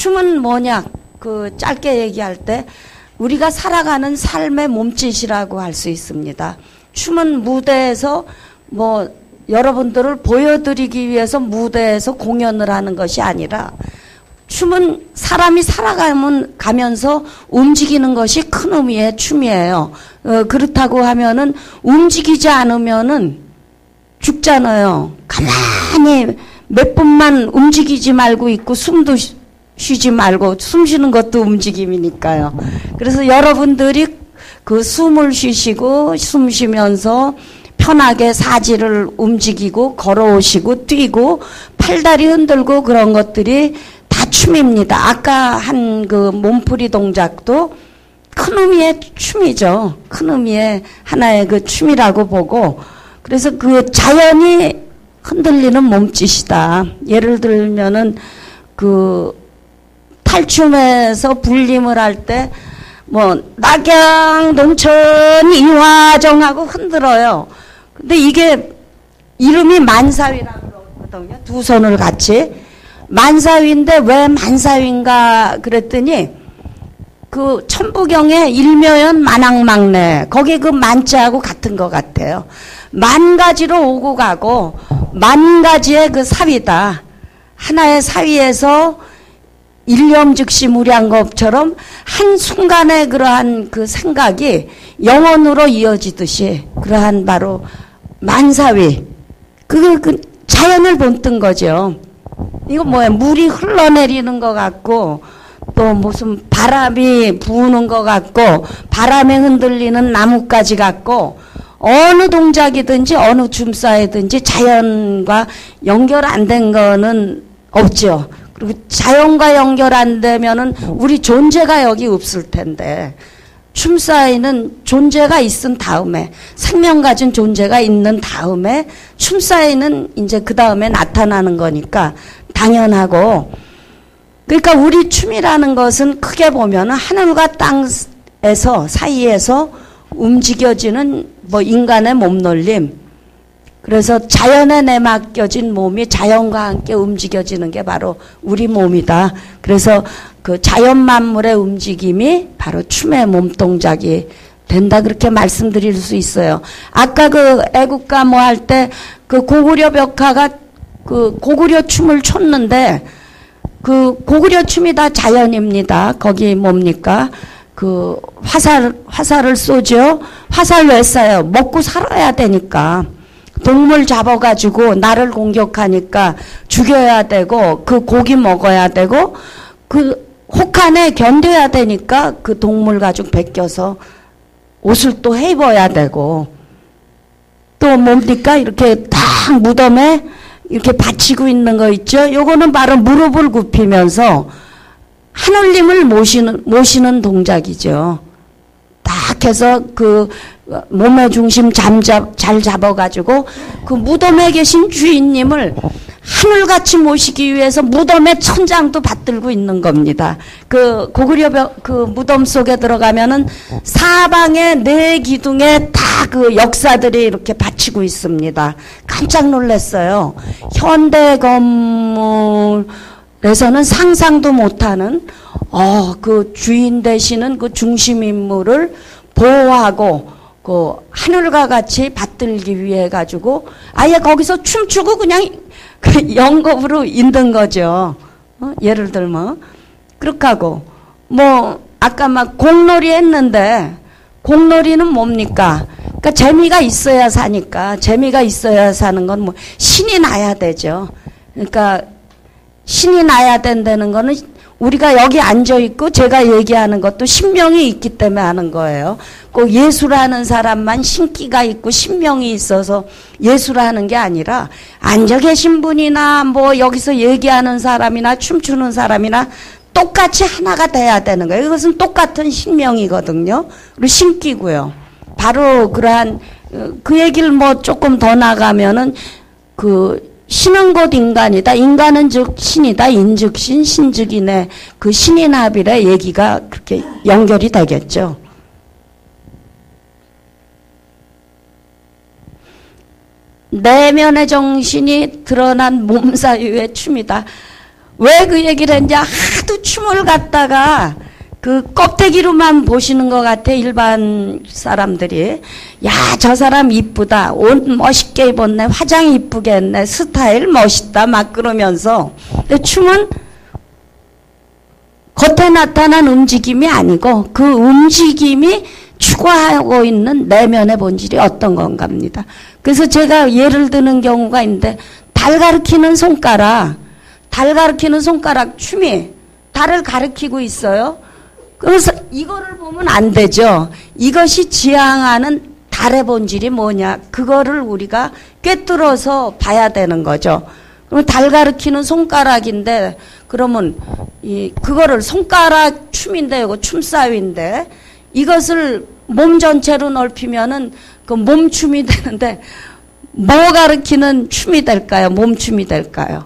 춤은 뭐냐? 짧게 얘기할 때 우리가 살아가는 삶의 몸짓이라고 할 수 있습니다. 춤은 무대에서 여러분들을 보여드리기 위해서 무대에서 공연을 하는 것이 아니라 춤은 사람이 살아가면서 움직이는 것이 큰 의미의 춤이에요. 그렇다고 하면은 움직이지 않으면은 죽잖아요. 가만히 몇 분만 움직이지 말고 있고 숨도 쉬지 말고, 숨 쉬는 것도 움직임이니까요. 그래서 여러분들이 숨을 쉬시고 숨 쉬면서 편하게 사지를 움직이고 걸어오시고 뛰고 팔다리 흔들고 그런 것들이 다 춤입니다. 아까 한 몸풀이 동작도 큰 의미의 춤이죠. 큰 의미의 하나의 춤이라고 보고, 그래서 자연이 흔들리는 몸짓이다. 예를 들면은 탈춤에서 불림을 할 때 낙양 동천 이화정하고 흔들어요. 근데 이게 이름이 만사위라고 그러거든요. 두 손을 같이. 만사위인데 왜 만사위인가 그랬더니 천부경에 일묘연 만왕막내, 거기 만자하고 같은 것 같아요. 만 가지로 오고 가고 만 가지의 사위다. 하나의 사위에서 일념즉시 무량겁처럼 한순간에 그러한 생각이 영원으로 이어지듯이 그러한 바로 만사위, 자연을 본뜬 거죠. 이거 뭐예요? 물이 흘러내리는 것 같고 또 무슨 바람이 부는 것 같고 바람에 흔들리는 나뭇가지 같고, 어느 동작이든지 어느 춤사이든지 자연과 연결 안 된 거는 없죠. 그리고 자연과 연결 안 되면은 우리 존재가 여기 없을 텐데, 춤사위는 존재가 있은 다음에, 생명 가진 존재가 있는 다음에 춤사위는 이제 그 다음에 나타나는 거니까 당연하고, 그러니까 우리 춤이라는 것은 크게 보면 하늘과 땅에서 사이에서 움직여지는 인간의 몸놀림, 그래서 자연에 내맡겨진 몸이 자연과 함께 움직여지는 게 바로 우리 몸이다. 그래서 자연 만물의 움직임이 바로 춤의 몸동작이 된다, 그렇게 말씀드릴 수 있어요. 아까 애국가 할 때 고구려 벽화가 고구려 춤을 췄는데 고구려 춤이 다 자연입니다. 거기 뭡니까? 화살을 쏘죠. 화살 왜 쏴요? 먹고 살아야 되니까. 동물 잡아가지고 나를 공격하니까 죽여야 되고 고기 먹어야 되고 혹한에 견뎌야 되니까 동물 가죽 벗겨서 옷을 또 해입어야 되고, 또 뭡니까? 이렇게 딱 무덤에 이렇게 받치고 있는 거 있죠? 요거는 바로 무릎을 굽히면서 하늘님을 모시는 동작이죠. 딱 해서 몸의 중심 잘 잡아가지고 무덤에 계신 주인님을 하늘같이 모시기 위해서 무덤에 천장도 받들고 있는 겁니다. 고구려 무덤 속에 들어가면은 사방에 네 기둥에 다 역사들이 이렇게 받치고 있습니다. 깜짝 놀랐어요. 현대 건물에서는 상상도 못하는 주인 되시는 중심 인물을 보호하고 하늘과 같이 받들기 위해 가지고 아예 거기서 춤추고 그냥 영겁으로 있는 거죠. 예를 들면 그렇게 하고 아까 공놀이 했는데, 공놀이는 뭡니까? 그러니까 재미가 있어야 사니까, 재미가 있어야 사는 건 신이 나야 되죠. 그러니까 신이 나야 된다는 거는 우리가 여기 앉아있고 제가 얘기하는 것도 신명이 있기 때문에 하는 거예요. 꼭 예술하는 사람만 신기가 있고 신명이 있어서 예술하는 게 아니라 앉아 계신 분이나 여기서 얘기하는 사람이나 춤추는 사람이나 똑같이 하나가 돼야 되는 거예요. 이것은 똑같은 신명이거든요. 그리고 신기고요. 바로 그러한 얘기를 조금 더 나가면은 신은 곧 인간이다. 인간은 즉 신이다. 인즉 신, 신즉 이네. 신인합일의 얘기가 그렇게 연결이 되겠죠. 내면의 정신이 드러난 몸사유의 춤이다. 왜 그 얘기를 했는지 하도 춤을 갖다가 그 껍데기로만 보시는 것 같아, 일반 사람들이. 야, 저 사람 이쁘다. 옷 멋있게 입었네. 화장 이쁘게 했네. 스타일 멋있다. 막 그러면서. 근데 춤은 겉에 나타난 움직임이 아니고 그 움직임이 추구하고 있는 내면의 본질이 어떤 건가입니다. 그래서 제가 예를 드는 경우가 있는데, 달 가리키는 손가락 춤이 달을 가리키고 있어요. 그래서 이거를 보면 안 되죠. 이것이 지향하는 달의 본질이 뭐냐, 그거를 우리가 꿰뚫어서 봐야 되는 거죠. 그럼 달 가리키는 손가락인데, 그러면 그거를 손가락 춤인데, 이거 춤사위인데, 이것을 몸 전체로 넓히면은 그 몸춤이 되는데, 뭐 가리키는 춤이 될까요? 몸춤이 될까요?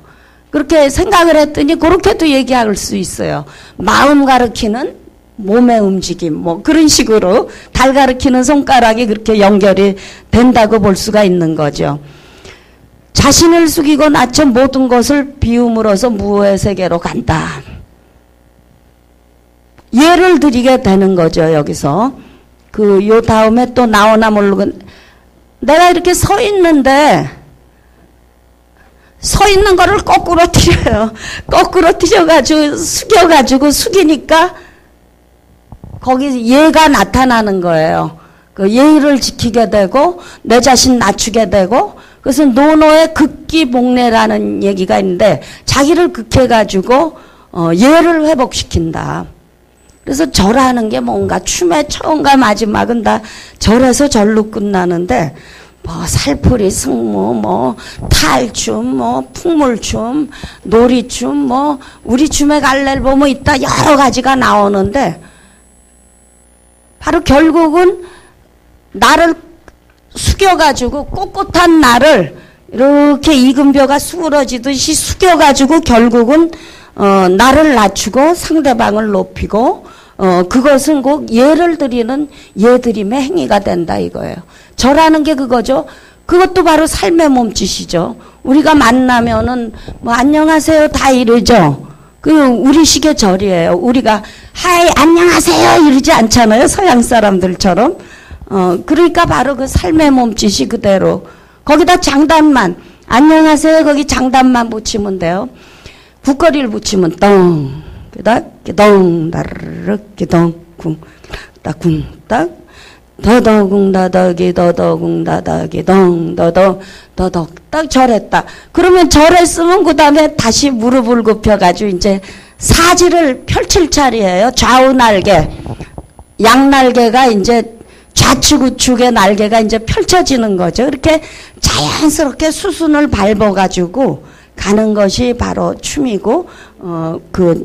그렇게 생각을 했더니 그렇게도 얘기할 수 있어요. 마음 가리키는 몸의 움직임, 뭐 그런 식으로 달 가리키는 손가락이 그렇게 연결이 된다고 볼 수가 있는 거죠. 자신을 숙이고 낮춰 모든 것을 비움으로써 무의 세계로 간다. 예를 드리게 되는 거죠, 여기서. 요 다음에 또 나오나 모르고, 내가 이렇게 서 있는데, 서 있는 거를 거꾸로 틀어요. 거꾸로 틀어가지고, 숙이니까, 거기 예가 나타나는 거예요. 그 예의를 지키게 되고, 내 자신 낮추게 되고, 그래서 노노의 극기복례라는 얘기가 있는데, 자기를 극해가지고, 예를 회복시킨다. 그래서 절하는 게 뭔가 춤의 처음과 마지막은 다 절에서 절로 끝나는데, 뭐 살풀이 승무, 뭐 탈춤, 뭐 풍물춤, 놀이춤, 뭐 우리 춤의 갈래를 보면 있다 여러 가지가 나오는데, 바로 결국은 나를 숙여가지고, 꼿꼿한 나를 이렇게 이금벼가 수그러지듯이 숙여가지고 결국은 나를 낮추고 상대방을 높이고, 그것은 꼭 예를 드리는 예드림의 행위가 된다 이거예요. 절하는 게 그거죠. 그것도 바로 삶의 몸짓이죠. 우리가 만나면은 뭐 안녕하세요 다 이러죠. 그 우리식의 절이에요. 우리가 하이 안녕하세요 이러지 않잖아요, 서양 사람들처럼. 그러니까 바로 그 삶의 몸짓이 그대로. 거기다 장단만, 안녕하세요 거기 장단만 붙이면 돼요. 국거리를 붙이면 똥, 그다 기동 다르륵 기동 쿵딱 더더궁 다더기 더더궁 다더기 동 더더 더덕 딱 절했다. 그러면 절했으면 그 다음에 다시 무릎을 굽혀가지고 이제 사지를 펼칠 차례예요. 좌우 날개, 양 날개가 이제 좌측 우측의 날개가 이제 펼쳐지는 거죠. 이렇게 자연스럽게 수순을 밟아가지고 가는 것이 바로 춤이고,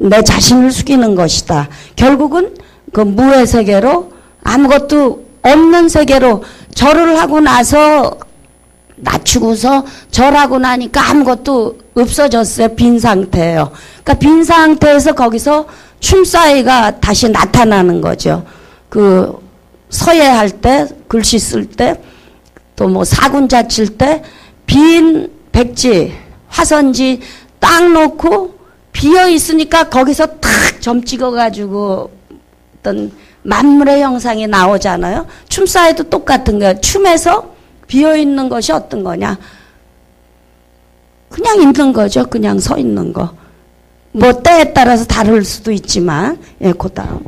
내 자신을 숙이는 것이다. 결국은 그 무의 세계로, 아무것도 없는 세계로, 절을 하고 나서 낮추고서 절하고 나니까 아무것도 없어졌어요. 빈 상태예요. 그러니까 빈 상태에서 거기서 춤사위가 다시 나타나는 거죠. 그 서예할 때, 글씨 쓸 때, 또 뭐 사군자 칠 때, 빈 백지, 화선지 딱 놓고 비어 있으니까 거기서 탁 점 찍어가지고 어떤 만물의 형상이 나오잖아요. 춤사위도 똑같은 거예요. 춤에서 비어 있는 것이 어떤 거냐? 그냥 있는 거죠. 그냥 서 있는 거. 뭐 때에 따라서 다를 수도 있지만, 예, 그 다음.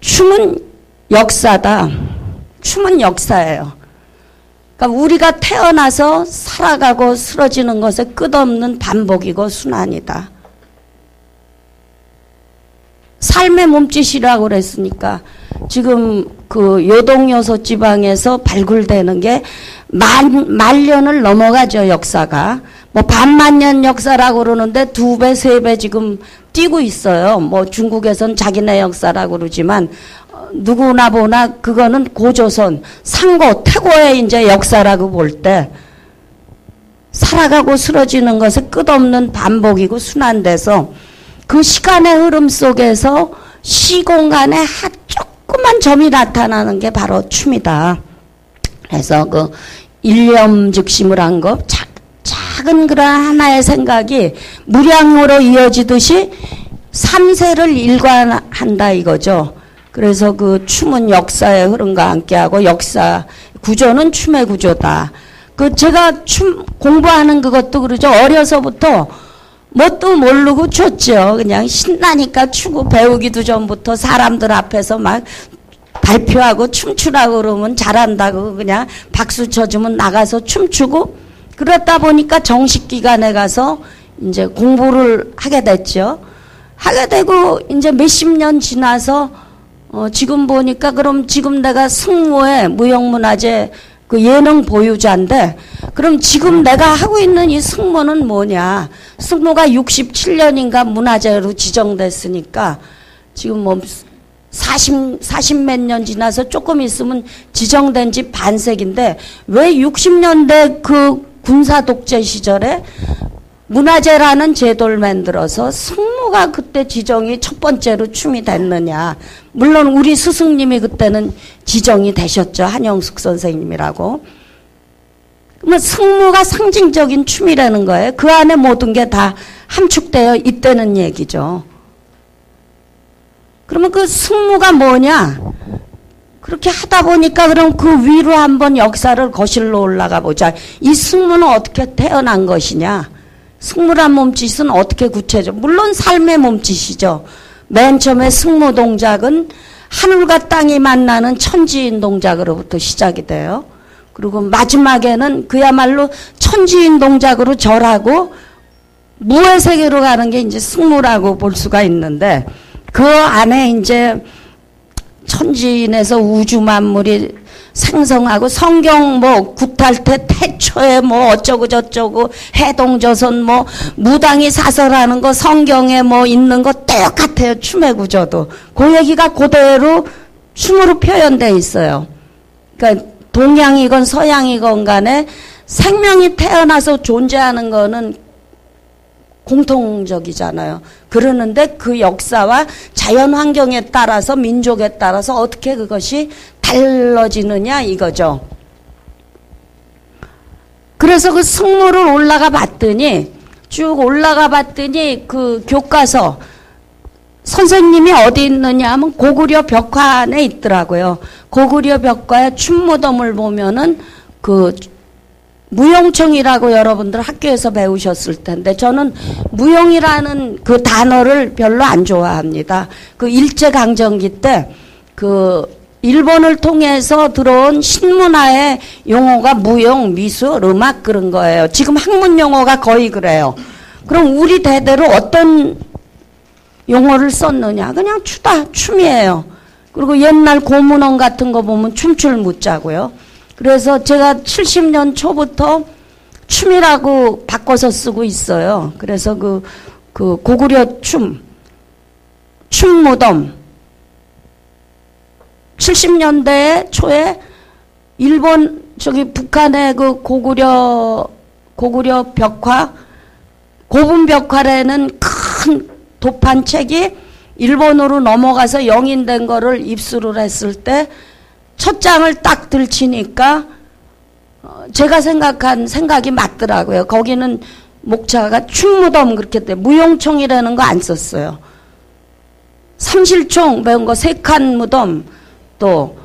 춤은 역사다. 춤은 역사예요. 그러니까 우리가 태어나서 살아가고 쓰러지는 것의 끝없는 반복이고 순환이다. 삶의 몸짓이라고 그랬으니까 지금 그 요동요소 지방에서 발굴되는 게 만년을 넘어가죠, 역사가. 뭐 반만년 역사라고 그러는데 2배, 3배 지금 뛰고 있어요. 뭐 중국에선 자기네 역사라고 그러지만 누구나 보나 그거는 고조선, 상고, 태고의 이제 역사라고 볼 때 살아가고 쓰러지는 것의 끝없는 반복이고 순환돼서 그 시간의 흐름 속에서 시공간에 조그만 점이 나타나는 게 바로 춤이다. 그래서 그 일념즉심을 한 거, 작은 그런 하나의 생각이 무량으로 이어지듯이 3세를 일관한다 이거죠. 그래서 그 춤은 역사의 흐름과 함께하고 역사 구조는 춤의 구조다. 그 제가 춤 공부하는 그것도 그러죠. 어려서부터 뭣도 모르고 췄죠. 그냥 신나니까 추고 배우기도 전부터 사람들 앞에서 막 발표하고 춤추라고 그러면 잘한다고 그냥 박수 쳐주면 나가서 춤추고 그러다 보니까 정식 기관에 가서 이제 공부를 하게 됐죠. 하게 되고 이제 몇십 년 지나서 지금 보니까 그럼 지금 내가 승무의 무형문화재 그 예능 보유자인데 그럼 지금 내가 하고 있는 이 승무는 뭐냐. 승무가 67년인가 문화재로 지정됐으니까 지금 뭐 40 몇 년 지나서 조금 있으면 지정된 지 반세기인데 왜 60년대 그 군사 독재 시절에 문화재라는 제도를 만들어서 승무가 그때 지정이 첫 번째로 춤이 됐느냐. 물론 우리 스승님이 그때는 지정이 되셨죠. 한영숙 선생님이라고. 그러면 승무가 상징적인 춤이라는 거예요. 그 안에 모든 게 다 함축되어 있다는 얘기죠. 그러면 그 승무가 뭐냐? 그렇게 하다 보니까 그럼 그 위로 한번 역사를 거실러 올라가 보자. 이 승무는 어떻게 태어난 것이냐? 승무란 몸짓은 어떻게 구체적? 물론 삶의 몸짓이죠. 맨 처음에 승무 동작은 하늘과 땅이 만나는 천지인 동작으로부터 시작이 돼요. 그리고 마지막에는 그야말로 천지인 동작으로 절하고 무의 세계로 가는 게 이제 승무라고 볼 수가 있는데 그 안에 이제 천지인에서 우주 만물이 생성하고 성경 뭐 구탈태 태초에 뭐 어쩌고 저쩌고 해동조선 뭐 무당이 사설하는 거 성경에 뭐 있는 거 똑같아요. 춤의 구조도. 그 얘기가 그대로 춤으로 표현되어 있어요. 그러니까 동양이건 서양이건 간에 생명이 태어나서 존재하는 거는 공통적이잖아요. 그러는데 그 역사와 자연 환경에 따라서 민족에 따라서 어떻게 그것이 달라지느냐 이거죠. 그래서 그 승무를 올라가 봤더니 쭉 올라가 봤더니 그 교과서 선생님이 어디 있느냐 하면 고구려 벽화안에 있더라고요. 고구려 벽화의 춤무덤을 보면은 그 무용청이라고 여러분들 학교에서 배우셨을 텐데 저는 무용이라는 그 단어를 별로 안 좋아합니다. 그 일제강점기 때 그 일본을 통해서 들어온 신문화의 용어가 무용, 미술, 음악 그런 거예요. 지금 학문 용어가 거의 그래요. 그럼 우리 대대로 어떤 용어를 썼느냐? 그냥 추다, 춤이에요. 그리고 옛날 고문원 같은 거 보면 춤출 무자고요. 그래서 제가 70년 초부터 춤이라고 바꿔서 쓰고 있어요. 그래서 그 고구려 춤무덤 70년대 초에 일본 북한의 그 고구려 벽화 고분 벽화라는 큰 도판책이 일본으로 넘어가서 영인된 거를 입수를 했을 때 첫 장을 딱 들치니까 제가 생각한 생각이 맞더라고요. 거기는 목차가 춤무덤 그렇게 돼. 무용총이라는 거 안 썼어요. 삼실총 배운 거 세칸 무덤 또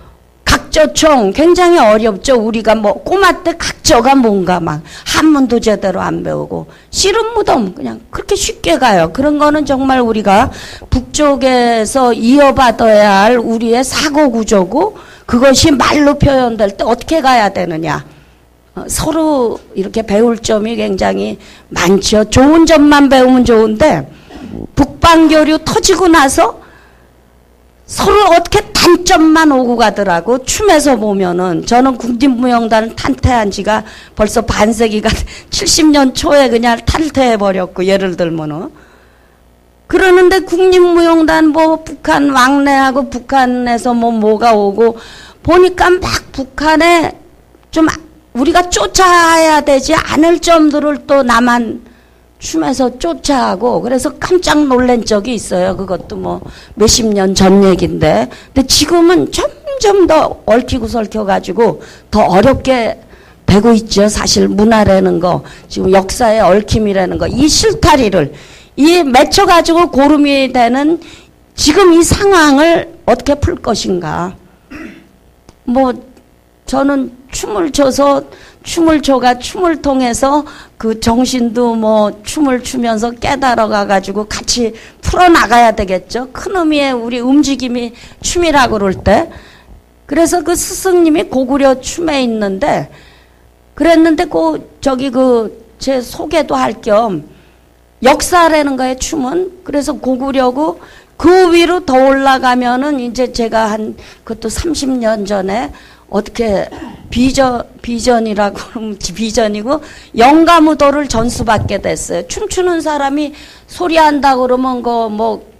각저총 굉장히 어렵죠. 우리가 뭐 꼬마 때 각저가 뭔가 막 한문도 제대로 안 배우고 씨름무덤 그냥 그렇게 쉽게 가요. 그런 거는 정말 우리가 북쪽에서 이어받아야 할 우리의 사고구조고 그것이 말로 표현될 때 어떻게 가야 되느냐. 서로 이렇게 배울 점이 굉장히 많죠. 좋은 점만 배우면 좋은데 북방교류 터지고 나서 서로 어떻게 단점만 오고 가더라고. 춤에서 보면은 저는 국립무용단을 탈퇴한 지가 벌써 반세기가 70년 초에 그냥 탈퇴해버렸고 예를 들면은 그러는데 국립무용단 뭐 북한 왕래하고 북한에서 뭐가 오고 보니까 막 북한에 좀 우리가 쫓아야 되지 않을 점들을 또 남한 춤에서 쫓아하고 그래서 깜짝 놀란 적이 있어요. 그것도 뭐 몇십 년 전 얘기인데 근데 지금은 점점 더 얽히고 설켜가지고 더 어렵게 되고 있죠. 사실 문화라는 거, 지금 역사의 얽힘이라는 거, 이 실타리를 이 맺혀가지고 고름이 되는 지금 이 상황을 어떻게 풀 것인가. 뭐 저는 춤을 춰가 춤을 통해서 그 정신도 뭐 춤을 추면서 깨달아가가지고 같이 풀어나가야 되겠죠. 큰 의미의 우리 움직임이 춤이라고 그럴 때. 그래서 그 스승님이 고구려 춤에 있는데, 그랬는데 제 소개도 할 겸 역사라는 거에 춤은, 그래서 고구려고 그 위로 더 올라가면은 이제 제가 그것도 30년 전에 어떻게 비전이라고 그러면 비전이고 영가무도를 전수받게 됐어요. 춤추는 사람이 소리한다 그러면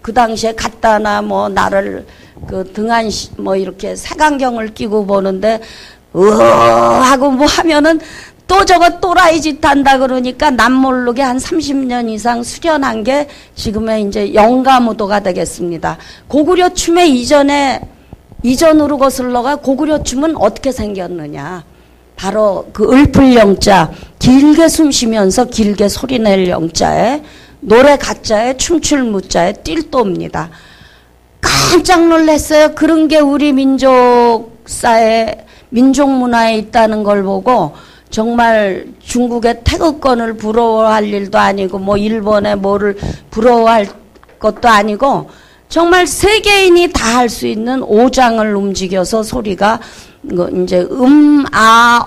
그 당시에 갖다나 나를 등한 이렇게 색안경을 끼고 보는데 하고 하면은 또 저거 또라이 짓 한다 그러니까 남모르게 한 30년 이상 수련한 게 지금의 이제 영가무도가 되겠습니다. 고구려 춤의 이전으로 거슬러가 고구려 춤은 어떻게 생겼느냐. 바로 그 을풀영자, 길게 숨 쉬면서 길게 소리낼 영자에 노래 가자에 춤출 무자에 띨또입니다. 깜짝 놀랐어요. 그런 게 우리 민족사에, 민족 문화에 있다는 걸 보고 정말 중국의 태극권을 부러워할 일도 아니고 일본의 뭐를 부러워할 것도 아니고 정말 세계인이 다 할 수 있는 오장을 움직여서 소리가 이제 아,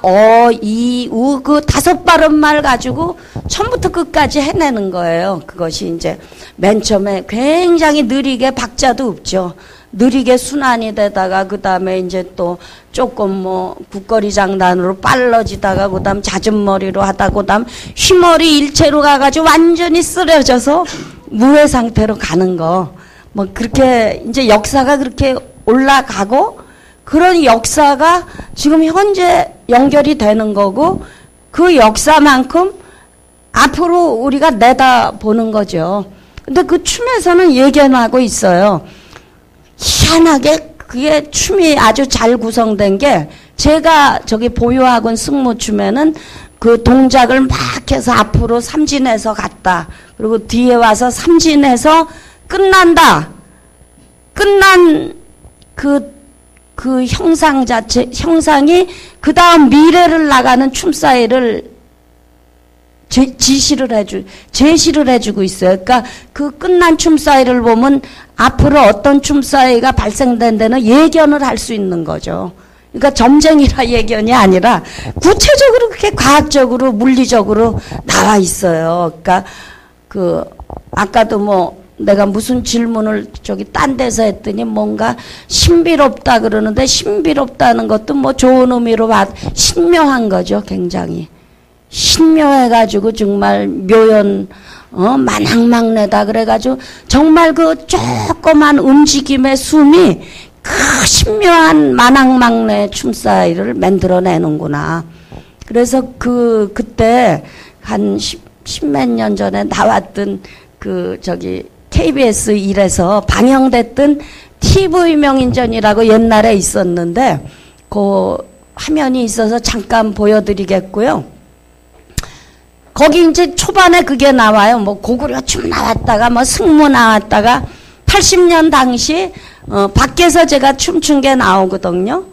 이, 우 그 5발음말 가지고 처음부터 끝까지 해내는 거예요. 그것이 이제 맨 처음에 굉장히 느리게 박자도 없죠. 느리게 순환이 되다가 그 다음에 이제 또 조금 국거리 장단으로 빨라지다가 그 다음 잦은 머리로 하다 그 다음 휘머리 일체로 가가지고 완전히 쓰러져서 무해 상태로 가는 거. 그렇게 이제 역사가 그렇게 올라가고 그런 역사가 지금 현재 연결이 되는 거고 그 역사만큼 앞으로 우리가 내다보는 거죠. 근데 그 춤에서는 예견하고 있어요. 희한하게 그게 춤이 아주 잘 구성된 게 제가 저기 보유학원 승무춤에는 그 동작을 막 해서 앞으로 삼진해서 갔다. 그리고 뒤에 와서 삼진해서 끝난다. 끝난 그 형상 자체, 형상이 그 다음 미래를 나가는 춤사위를 제시를 해주고 있어요. 그러니까 그 끝난 춤사위를 보면 앞으로 어떤 춤사위가 발생된 데는 예견을 할 수 있는 거죠. 그러니까 점쟁이라 예견이 아니라 구체적으로 그렇게 과학적으로 물리적으로 나와 있어요. 그러니까 아까도 내가 무슨 질문을 딴 데서 했더니 뭔가 신비롭다 그러는데 신비롭다는 것도 좋은 의미로 신묘한 거죠. 굉장히 신묘해가지고 정말 묘연 만학막내다 그래가지고 정말 그 조그만 움직임의 숨이 그 신묘한 만학막내 춤사위를 만들어내는구나. 그래서 그때 한 십몇 년 전에 나왔던 KBS 1에서 방영됐던 TV 명인전이라고 옛날에 있었는데 그 화면이 있어서 잠깐 보여드리겠고요. 거기 이제 초반에 그게 나와요. 고구려 춤 나왔다가 승무 나왔다가 80년 당시 밖에서 제가 춤춘 게 나오거든요.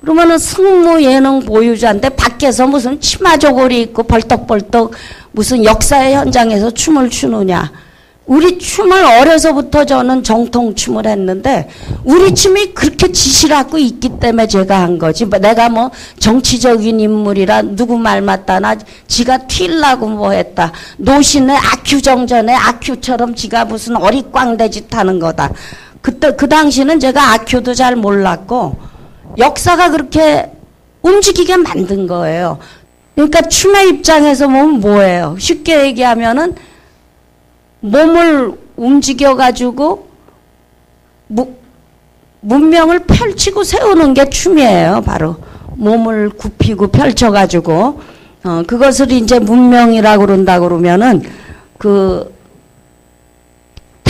그러면은 승무 예능 보유자인데 밖에서 무슨 치마 저고리 입고 벌떡벌떡 무슨 역사의 현장에서 춤을 추느냐. 우리 춤을 어려서부터 저는 정통춤을 했는데 우리 춤이 그렇게 지시라고 있기 때문에 제가 한 거지. 내가 정치적인 인물이라 누구 말 맞다나 지가 튀려고 했다. 노신의 아큐정전의 아큐처럼 지가 무슨 어릿광대 짓 하는 거다. 그 당시는 제가 아큐도 잘 몰랐고 역사가 그렇게 움직이게 만든 거예요. 그러니까 춤의 입장에서 보면 뭐예요? 쉽게 얘기하면은 몸을 움직여가지고 문명을 펼치고 세우는 게 춤이에요. 바로 몸을 굽히고 펼쳐가지고 그것을 이제 문명이라고 그런다 그러면은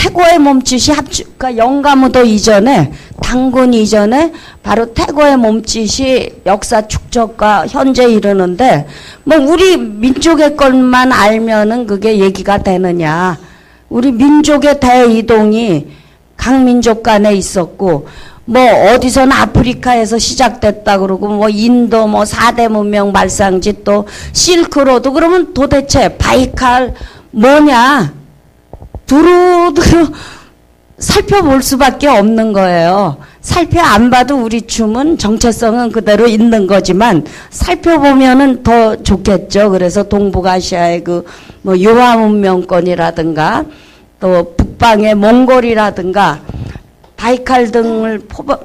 태고의 몸짓이 그러니까 영가무도 이전에, 당군 이전에 바로 태고의 몸짓이 역사 축적과 현재 이르는데, 뭐 우리 민족의 것만 알면은 그게 얘기가 되느냐. 우리 민족의 대이동이 각 민족 간에 있었고, 뭐 어디서는 아프리카에서 시작됐다 그러고, 뭐 인도 뭐 4대 문명 발상지, 또 실크로드. 그러면 도대체 바이칼 뭐냐? 두루두루 살펴볼 수밖에 없는 거예요. 살펴 안 봐도 우리 춤은 정체성은 그대로 있는 거지만 살펴보면은 더 좋겠죠. 그래서 동북아시아의 그 뭐 유화 문명권이라든가 또 북방의 몽골이라든가 바이칼 등을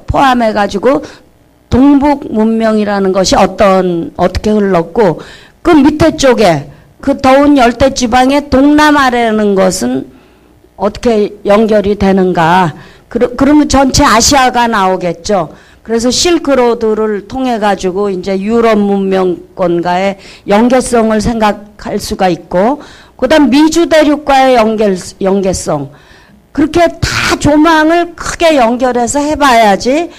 포함해 가지고 동북 문명이라는 것이 어떻게 흘렀고, 그 밑에 쪽에 그 더운 열대 지방의 동남아라는 것은 어떻게 연결이 되는가. 그러면 전체 아시아가 나오겠죠. 그래서 실크로드를 통해 가지고 이제 유럽 문명권과의 연계성을 생각할 수가 있고, 그다음 미주 대륙과의 연계성. 그렇게 다 조망을 크게 연결해서 해봐야지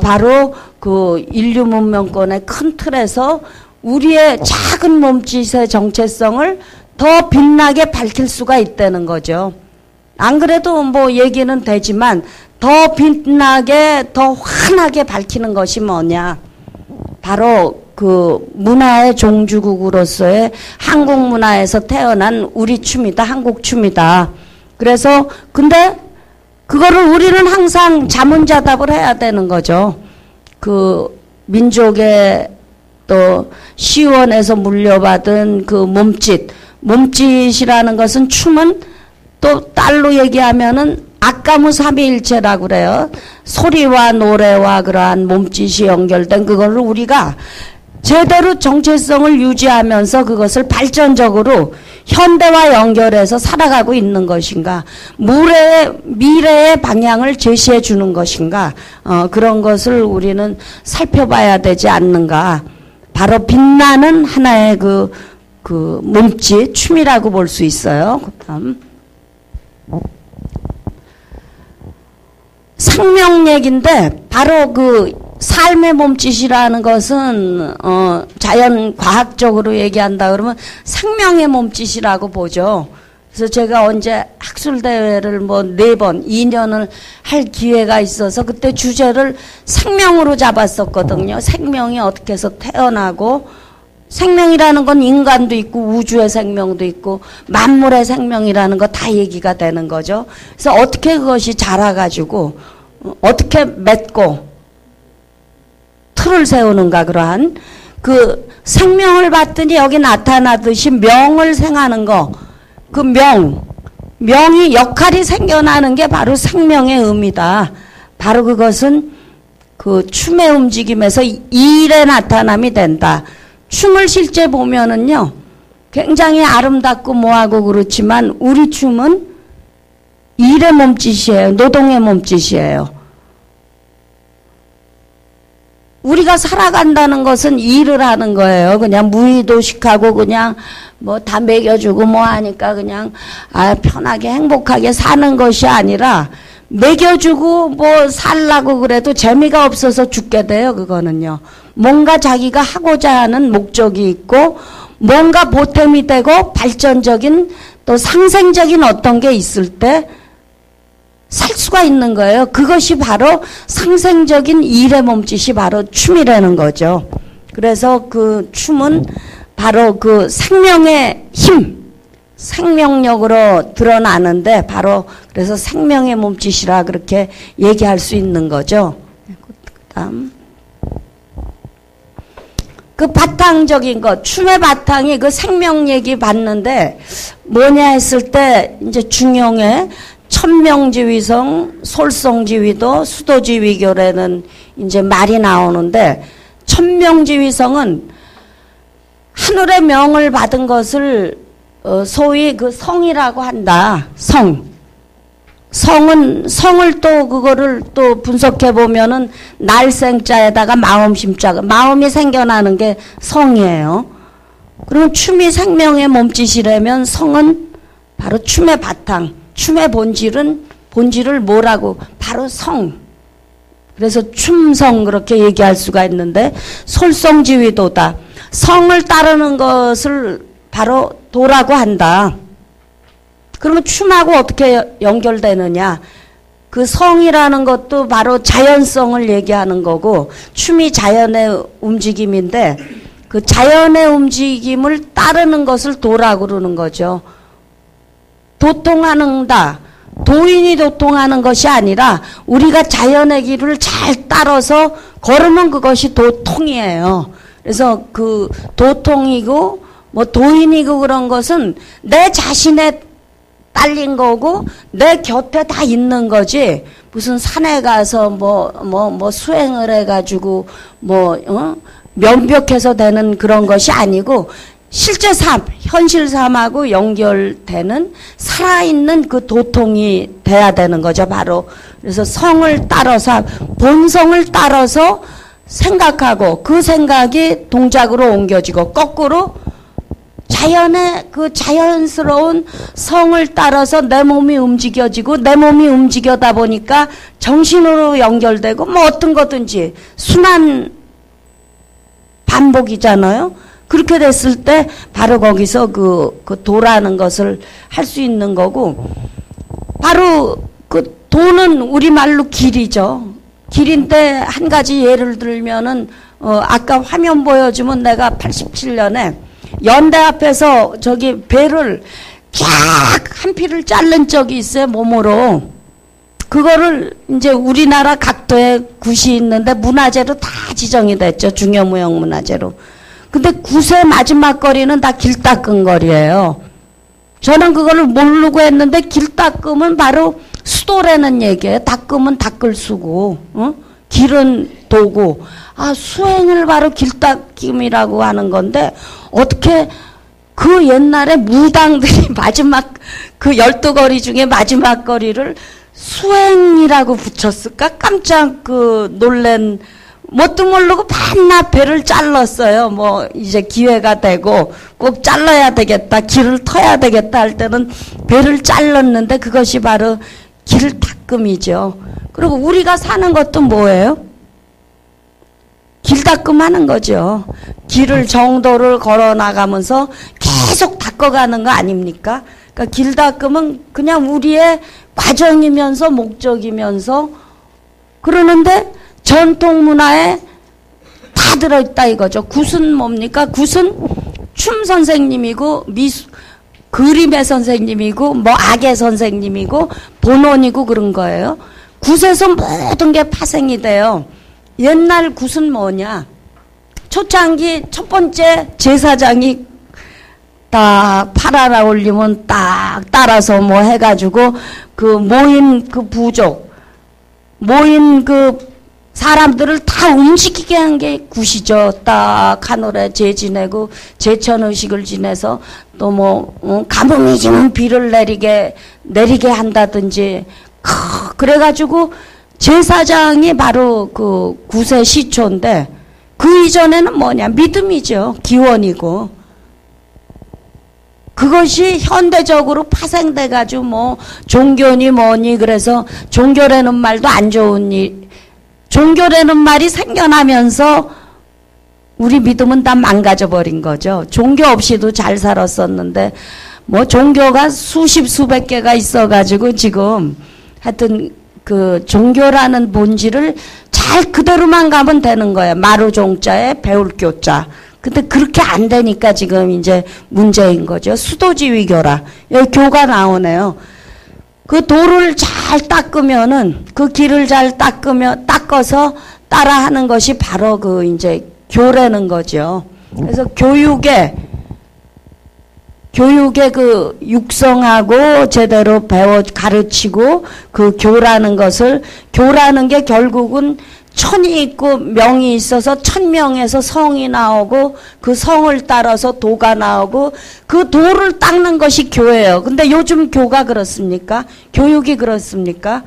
바로 그 인류 문명권의 큰 틀에서 우리의 작은 몸짓의 정체성을 더 빛나게 밝힐 수가 있다는 거죠. 안 그래도 뭐 얘기는 되지만 더 빛나게, 더 환하게 밝히는 것이 뭐냐. 바로 그 문화의 종주국으로서의 한국 문화에서 태어난 우리 춤이다. 한국 춤이다. 그래서 근데 그거를 우리는 항상 자문자답을 해야 되는 거죠. 그 민족의 또 시원에서 물려받은 그 몸짓이라는 것은, 춤은 또 딸로 얘기하면은 악가무 삼위일체라고 그래요. 소리와 노래와 그러한 몸짓이 연결된 그거를 우리가 제대로 정체성을 유지하면서 그것을 발전적으로 현대와 연결해서 살아가고 있는 것인가, 미래의 방향을 제시해 주는 것인가, 그런 것을 우리는 살펴봐야 되지 않는가. 바로 빛나는 하나의 그 몸짓, 춤이라고 볼 수 있어요. 그다음 상명 얘기인데, 바로 그 삶의 몸짓이라는 것은 자연 과학적으로 얘기한다 그러면 생명의 몸짓이라고 보죠. 그래서 제가 언제 학술대회를 뭐 4번, 2년을 할 기회가 있어서 그때 주제를 생명으로 잡았었거든요. 생명이 어떻게 해서 태어나고, 생명이라는 건 인간도 있고 우주의 생명도 있고 만물의 생명이라는 거 다 얘기가 되는 거죠. 그래서 어떻게 그것이 자라가지고 어떻게 맺고 틀을 세우는가, 그러한 그 생명을 봤더니 여기 나타나듯이 명을 생하는 거, 그 명이 역할이 생겨나는 게 바로 생명의 의미다. 바로 그것은 그 춤의 움직임에서 일의 나타남이 된다. 춤을 실제 보면은요, 굉장히 아름답고 뭐하고 그렇지만 우리 춤은 일의 몸짓이에요. 노동의 몸짓이에요. 우리가 살아간다는 것은 일을 하는 거예요. 그냥 무의도식하고 그냥 뭐 다 먹여주고 뭐 하니까 그냥 편하게 행복하게 사는 것이 아니라, 먹여주고 뭐 살라고 그래도 재미가 없어서 죽게 돼요. 그거는요. 뭔가 자기가 하고자 하는 목적이 있고 뭔가 보탬이 되고 발전적인 또 상생적인 어떤 게 있을 때 살 수가 있는 거예요. 그것이 바로 상생적인 일의 몸짓이 바로 춤이라는 거죠. 그래서 그 춤은 바로 그 생명의 힘, 생명력으로 드러나는데, 바로 그래서 생명의 몸짓이라 그렇게 얘기할 수 있는 거죠. 그다음 그 바탕적인 것, 춤의 바탕이 그 생명 얘기 봤는데 뭐냐 했을 때, 이제 중용의 천명지위성, 솔성지위도, 수도지위교라는 이제 말이 나오는데, 천명지위성은 하늘의 명을 받은 것을 소위 그 성이라고 한다. 성을 또 그거를 또 분석해 보면은 날생자에다가 마음심자, 마음이 생겨나는 게 성이에요. 그러면 춤이 생명의 몸짓이라면 성은 바로 춤의 바탕, 춤의 본질은 본질을 뭐라고? 바로 성. 그래서 춤성 그렇게 얘기할 수가 있는데 솔성지위도다. 성을 따르는 것을 바로 도라고 한다. 그러면 춤하고 어떻게 연결되느냐? 그 성이라는 것도 바로 자연성을 얘기하는 거고 춤이 자연의 움직임인데 그 자연의 움직임을 따르는 것을 도라고 그러는 거죠. 도통하는다. 도인이 도통하는 것이 아니라 우리가 자연의 길을 잘 따라서 걸으면 그것이 도통이에요. 그래서 그 도통이고 뭐 도인이고 그런 것은 내 자신에 딸린 거고 내 곁에 다 있는 거지 무슨 산에 가서 뭐 수행을 해가지고 명벽해서 되는 그런 것이 아니고 실제 삶, 현실 삶하고 연결되는 살아있는 그 도통이 돼야 되는 거죠, 바로. 그래서 성을 따라서, 본성을 따라서 생각하고 그 생각이 동작으로 옮겨지고 거꾸로 자연의 그 자연스러운 성을 따라서 내 몸이 움직여지고 내 몸이 움직여다 보니까 정신으로 연결되고 뭐 어떤 거든지 순환 반복이잖아요. 그렇게 됐을 때 바로 거기서 그 도라는 것을 할 수 있는 거고 바로 그 도는 우리말로 길이죠. 길인데 한 가지 예를 들면은 아까 화면 보여주면 내가 87년에 연대 앞에서 저기 배를 쫙 한 피를 자른 적이 있어요, 몸으로. 그거를 이제 우리나라 각도에 굿이 있는데 문화재로 다 지정이 됐죠. 중요무형 문화재로. 근데 굿의 마지막 거리는 다 길 닦은 거리예요. 저는 그거를 모르고 했는데 길 닦으면 바로 수도라는 얘기예요. 닦으면 닦을 수고, 길은 도고. 아, 수행을 바로 길 닦임이라고 하는 건데 어떻게 그 옛날에 무당들이 마지막 그 12거리 중에 마지막 거리를 수행이라고 붙였을까? 깜짝 놀란 뭣도 모르고 반납 배를 잘랐어요. 뭐 이제 기회가 되고 꼭 잘라야 되겠다, 길을 터야 되겠다 할 때는 배를 잘랐는데 그것이 바로 길 닦음이죠. 그리고 우리가 사는 것도 뭐예요? 길 닦음하는 거죠. 길을 정도를 걸어 나가면서 계속 닦아가는 거 아닙니까? 그러니까 길 닦음은 그냥 우리의 과정이면서 목적이면서 그러는데 전통 문화에 다 들어있다 이거죠. 굿은 뭡니까? 굿은 춤 선생님이고 그림의 선생님이고 뭐 악의 선생님이고 본원이고 그런 거예요. 굿에서 모든 게 파생이 돼요. 옛날 굿은 뭐냐? 초창기 첫 번째 제사장이 딱 팔 하나 올리면 딱 따라서 뭐 해가지고 그 모인 그 부족, 모인 그 사람들을 다 움직이게 한 게 굿이죠. 딱 하늘에 제 지내고 제천의식을 지내서 또 뭐 가뭄이 지면 비를 내리게 한다든지 그래가지고 제사장이 바로 그 굿의 시초인데 그 이전에는 뭐냐? 믿음이죠. 기원이고. 그것이 현대적으로 파생돼가지고 뭐 종교니 뭐니 그래서 종교라는 말도 안 좋은 일, 종교라는 말이 생겨나면서 우리 믿음은 다 망가져버린 거죠. 종교 없이도 잘 살았었는데 뭐 종교가 수백 개가 있어가지고 지금 하여튼 그 종교라는 본질을 잘 그대로만 가면 되는 거예요. 마루종자에 배울 교자. 근데 그렇게 안 되니까 지금 이제 문제인 거죠. 수도지위교라. 여기 교가 나오네요. 그 도를 잘 닦으면은 그 길을 잘 닦아서 따라하는 것이 바로 그 이제 교라는 거죠. 그래서 교육에 그 육성하고 제대로 가르치고 그 교라는 게 결국은 천이 있고 명이 있어서 천명에서 성이 나오고 그 성을 따라서 도가 나오고 그 도를 닦는 것이 교예요. 근데 요즘 교가 그렇습니까? 교육이 그렇습니까?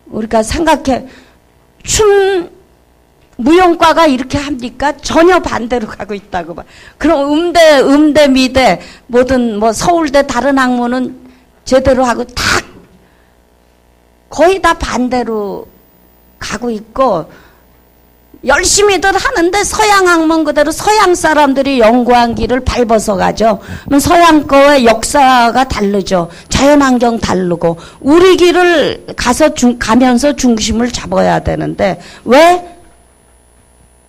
우리가 생각해 무용과가 이렇게 합니까? 전혀 반대로 가고 있다고 봐. 그럼 음대, 미대, 뭐든 뭐 서울대 다른 학문은 제대로 하고 딱 거의 다 반대로 가고 있고, 열심히들 하는데 서양 학문 그대로 서양 사람들이 연구한 길을 밟아서 가죠. 그럼 서양 거의 역사가 다르죠. 자연환경 다르고 우리 길을 가면서 중심을 잡아야 되는데 왜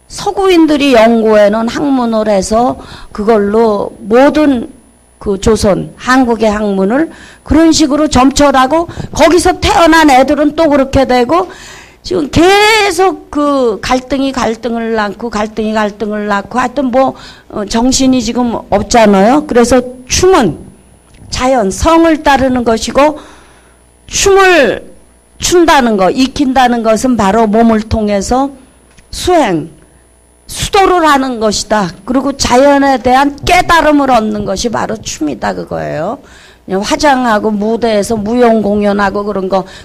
서구인들이 연구해놓은 학문을 해서 그걸로 모든 그 조선, 한국의 학문을 그런 식으로 점철하고 거기서 태어난 애들은 또 그렇게 되고 지금 계속 그 갈등을 낳고 하여튼 뭐 정신이 지금 없잖아요. 그래서 춤은 자연, 성을 따르는 것이고 춤을 춘다는 거, 익힌다는 것은 바로 몸을 통해서 수도를 하는 것이다. 그리고 자연에 대한 깨달음을 얻는 것이 바로 춤이다 그거예요. 화장하고 무대에서 무용 공연하고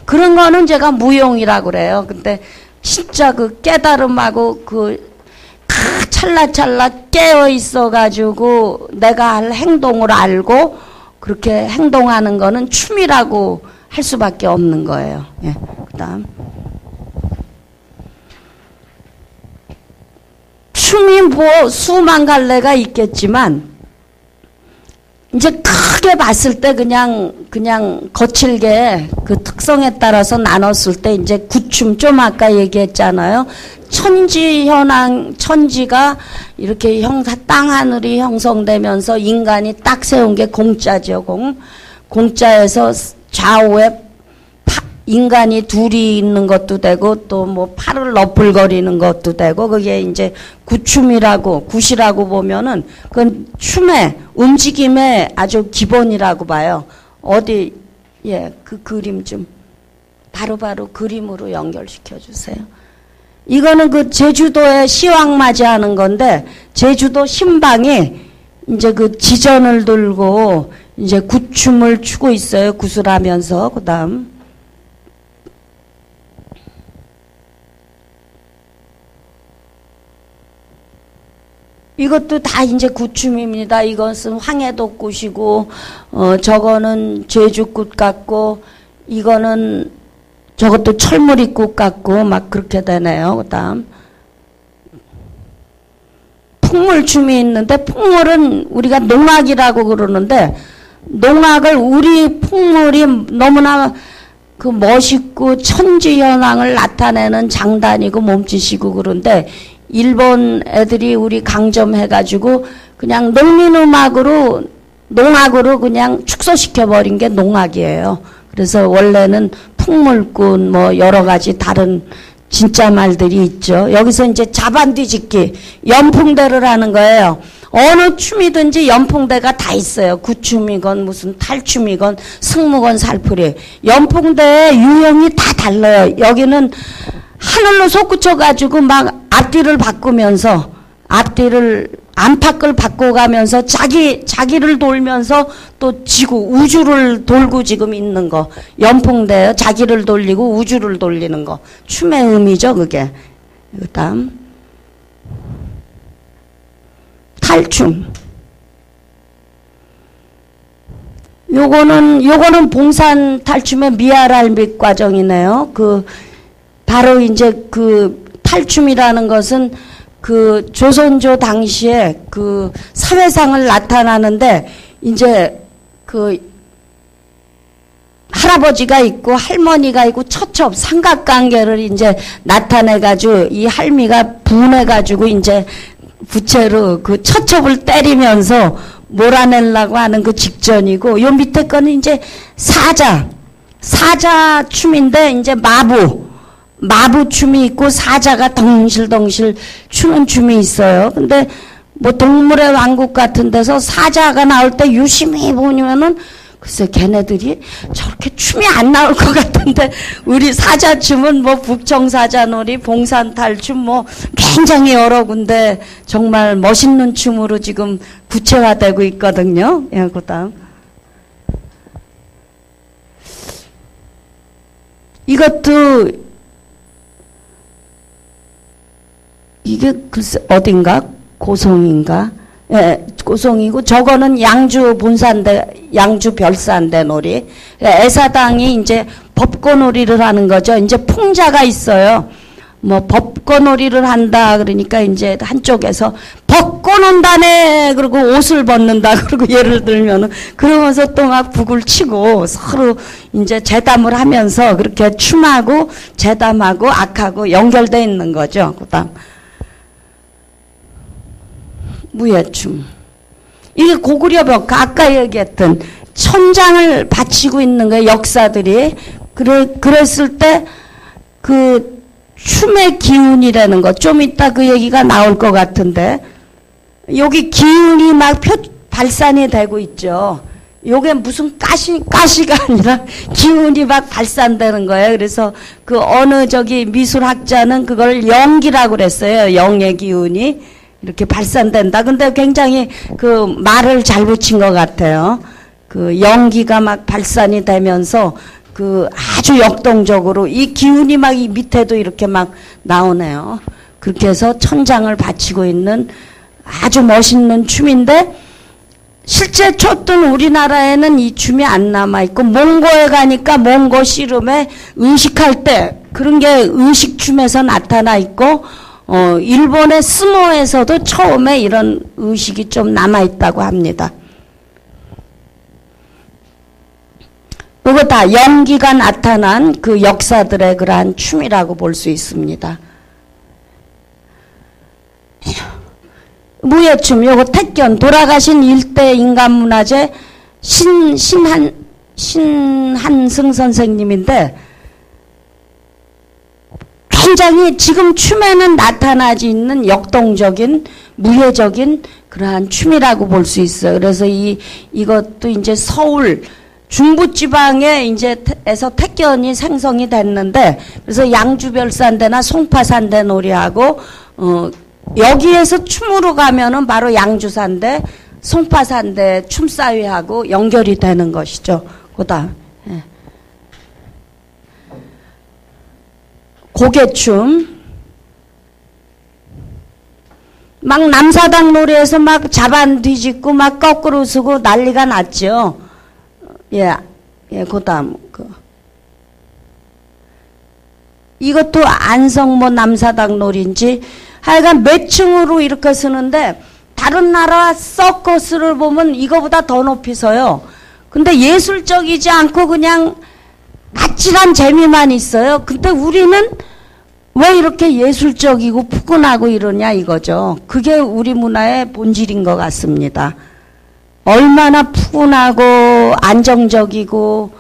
그런 거는 제가 무용이라고 그래요. 근데 진짜 그 깨달음하고 찰나찰나 깨어 있어가지고 내가 할 행동을 알고 그렇게 행동하는 거는 춤이라고 할 수밖에 없는 거예요. 예. 그다음. 춤이 뭐 수만 갈래가 있겠지만 이제 크게 봤을 때 그냥 거칠게 그 특성에 따라서 나눴을 때 이제 구춤 좀 아까 얘기했잖아요. 천지가 이렇게 땅 하늘이 형성되면서 인간이 딱 세운 게 공자죠. 공자에서 좌우에 인간이 둘이 있는 것도 되고 또 뭐 팔을 너풀거리는 것도 되고 그게 이제 굿이라고 보면은 그건 춤의 움직임의 아주 기본이라고 봐요. 그 그림 좀 바로 그림으로 연결시켜 주세요. 이거는 그 제주도의 시황맞이 하는 건데 제주도 신방이 이제 그 지전을 들고 이제 굿춤을 추고 있어요. 구슬하면서. 그다음 이것도 다 이제 굿춤입니다. 이것은 황해도굿이고, 저거는 제주굿 같고, 이거는 저것도 철무리굿 같고, 막 그렇게 되네요. 그 다음. 풍물춤이 있는데, 풍물은 우리가 농악이라고 그러는데, 농악을 우리 풍물이 너무나 그 멋있고 천지현황을 나타내는 장단이고 몸짓이고 그런데, 일본 애들이 우리 강점해가지고 그냥 농악으로 그냥 축소시켜버린 게 농악이에요. 그래서 원래는 풍물꾼 뭐 여러 가지 다른 진짜 말들이 있죠. 여기서 이제 자반뒤집기, 연풍대를 하는 거예요. 어느 춤이든지 연풍대가 다 있어요. 구춤이건 무슨 탈춤이건 승무건 살풀이. 연풍대의 유형이 다 달라요. 여기는 하늘로 솟구쳐가지고 막 앞뒤를 바꾸면서 안팎을 바꿔가면서 자기를 돌면서 또 우주를 돌고 지금 있는 거. 연풍대요. 자기를 돌리고 우주를 돌리는 거. 춤의 의미죠, 그게. 그 다음. 탈춤. 요거는 봉산 탈춤의 미아랄빛 과정이네요. 바로 이제 탈춤이라는 것은 조선조 당시에 사회상을 나타나는데 이제 할아버지가 있고 할머니가 있고 처첩 삼각관계를 이제 나타내가지고 이 할미가 분해가지고 이제 부채로 처첩을 때리면서 몰아내려고 하는 그 직전이고 요 밑에 거는 이제 사자 춤인데 이제 마부춤이 있고 사자가 덩실덩실 추는 춤이 있어요. 근데 뭐 동물의 왕국 같은 데서 사자가 나올 때 유심히 보면은 글쎄 걔네들이 저렇게 춤이 안 나올 것 같은데 우리 사자춤은 뭐 북청사자놀이, 봉산탈춤 뭐 굉장히 여러 군데 정말 멋있는 춤으로 지금 구체화되고 있거든요. 예, 그다음 이것도 이게 글쎄 어딘가 고성인가? 예, 고송이고 저거는 양주 본산대, 양주 별산대 놀이. 애사당이 이제 법고놀이를 하는 거죠. 이제 풍자가 있어요. 뭐 법고놀이를 한다 그러니까 이제 한쪽에서 벗고 논다네 그러고 옷을 벗는다 그러고 예를 들면은 그러면서 또 막 북을 치고 서로 이제 재담을 하면서 그렇게 춤하고 재담하고 악하고 연결돼 있는 거죠. 그다음 무예춤. 이게 고구려 벽화 아까 얘기했던 천장을 바치고 있는 거예요. 역사들이. 그랬을 때 그 춤의 기운이라는 거 좀 이따 그 얘기가 나올 것 같은데 여기 기운이 막 발산이 되고 있죠. 요게 무슨 가시가 아니라 기운이 막 발산되는 거예요. 그래서 그 어느 미술학자는 그걸 영기라고 그랬어요. 영의 기운이 이렇게 발산된다. 근데 굉장히 그 말을 잘 붙인 것 같아요. 그 연기가 막 발산이 되면서 그 아주 역동적으로 이 기운이 막 이 밑에도 이렇게 막 나오네요. 그렇게 해서 천장을 바치고 있는 아주 멋있는 춤인데 실제 췄던 우리나라에는 이 춤이 안 남아있고 몽고에 가니까 몽고 씨름에 의식할 때 그런 게 의식춤에서 나타나 있고 일본의 스모에서도 처음에 이런 의식이 좀 남아있다고 합니다. 이거 다 연기가 나타난 그 역사들의 그러한 춤이라고 볼 수 있습니다. 무예춤, 요거 택견, 돌아가신 일대 인간문화재 신한승 선생님인데 굉장히 지금 춤에는 나타나지 있는 역동적인 무예적인 그러한 춤이라고 볼 수 있어요. 그래서 이것도 이제 서울 중부지방에 이제에서 택견이 생성이 됐는데 그래서 양주별산대나 송파산대 놀이하고 여기에서 춤으로 가면은 바로 양주산대, 송파산대 춤사위하고 연결이 되는 것이죠. 그다음 고개춤. 막 남사당 놀이에서 막 자반 뒤집고 막 거꾸로 서고 난리가 났죠. 그다음 이것도 안성모 남사당 놀이인지 하여간 몇 층으로 이렇게 쓰는데 다른 나라 서커스를 보면 이거보다 더 높이 서요. 근데 예술적이지 않고 그냥 아찔한 재미만 있어요. 근데 우리는 왜 이렇게 예술적이고 푸근하고 이러냐 이거죠. 그게 우리 문화의 본질인 것 같습니다. 얼마나 푸근하고 안정적이고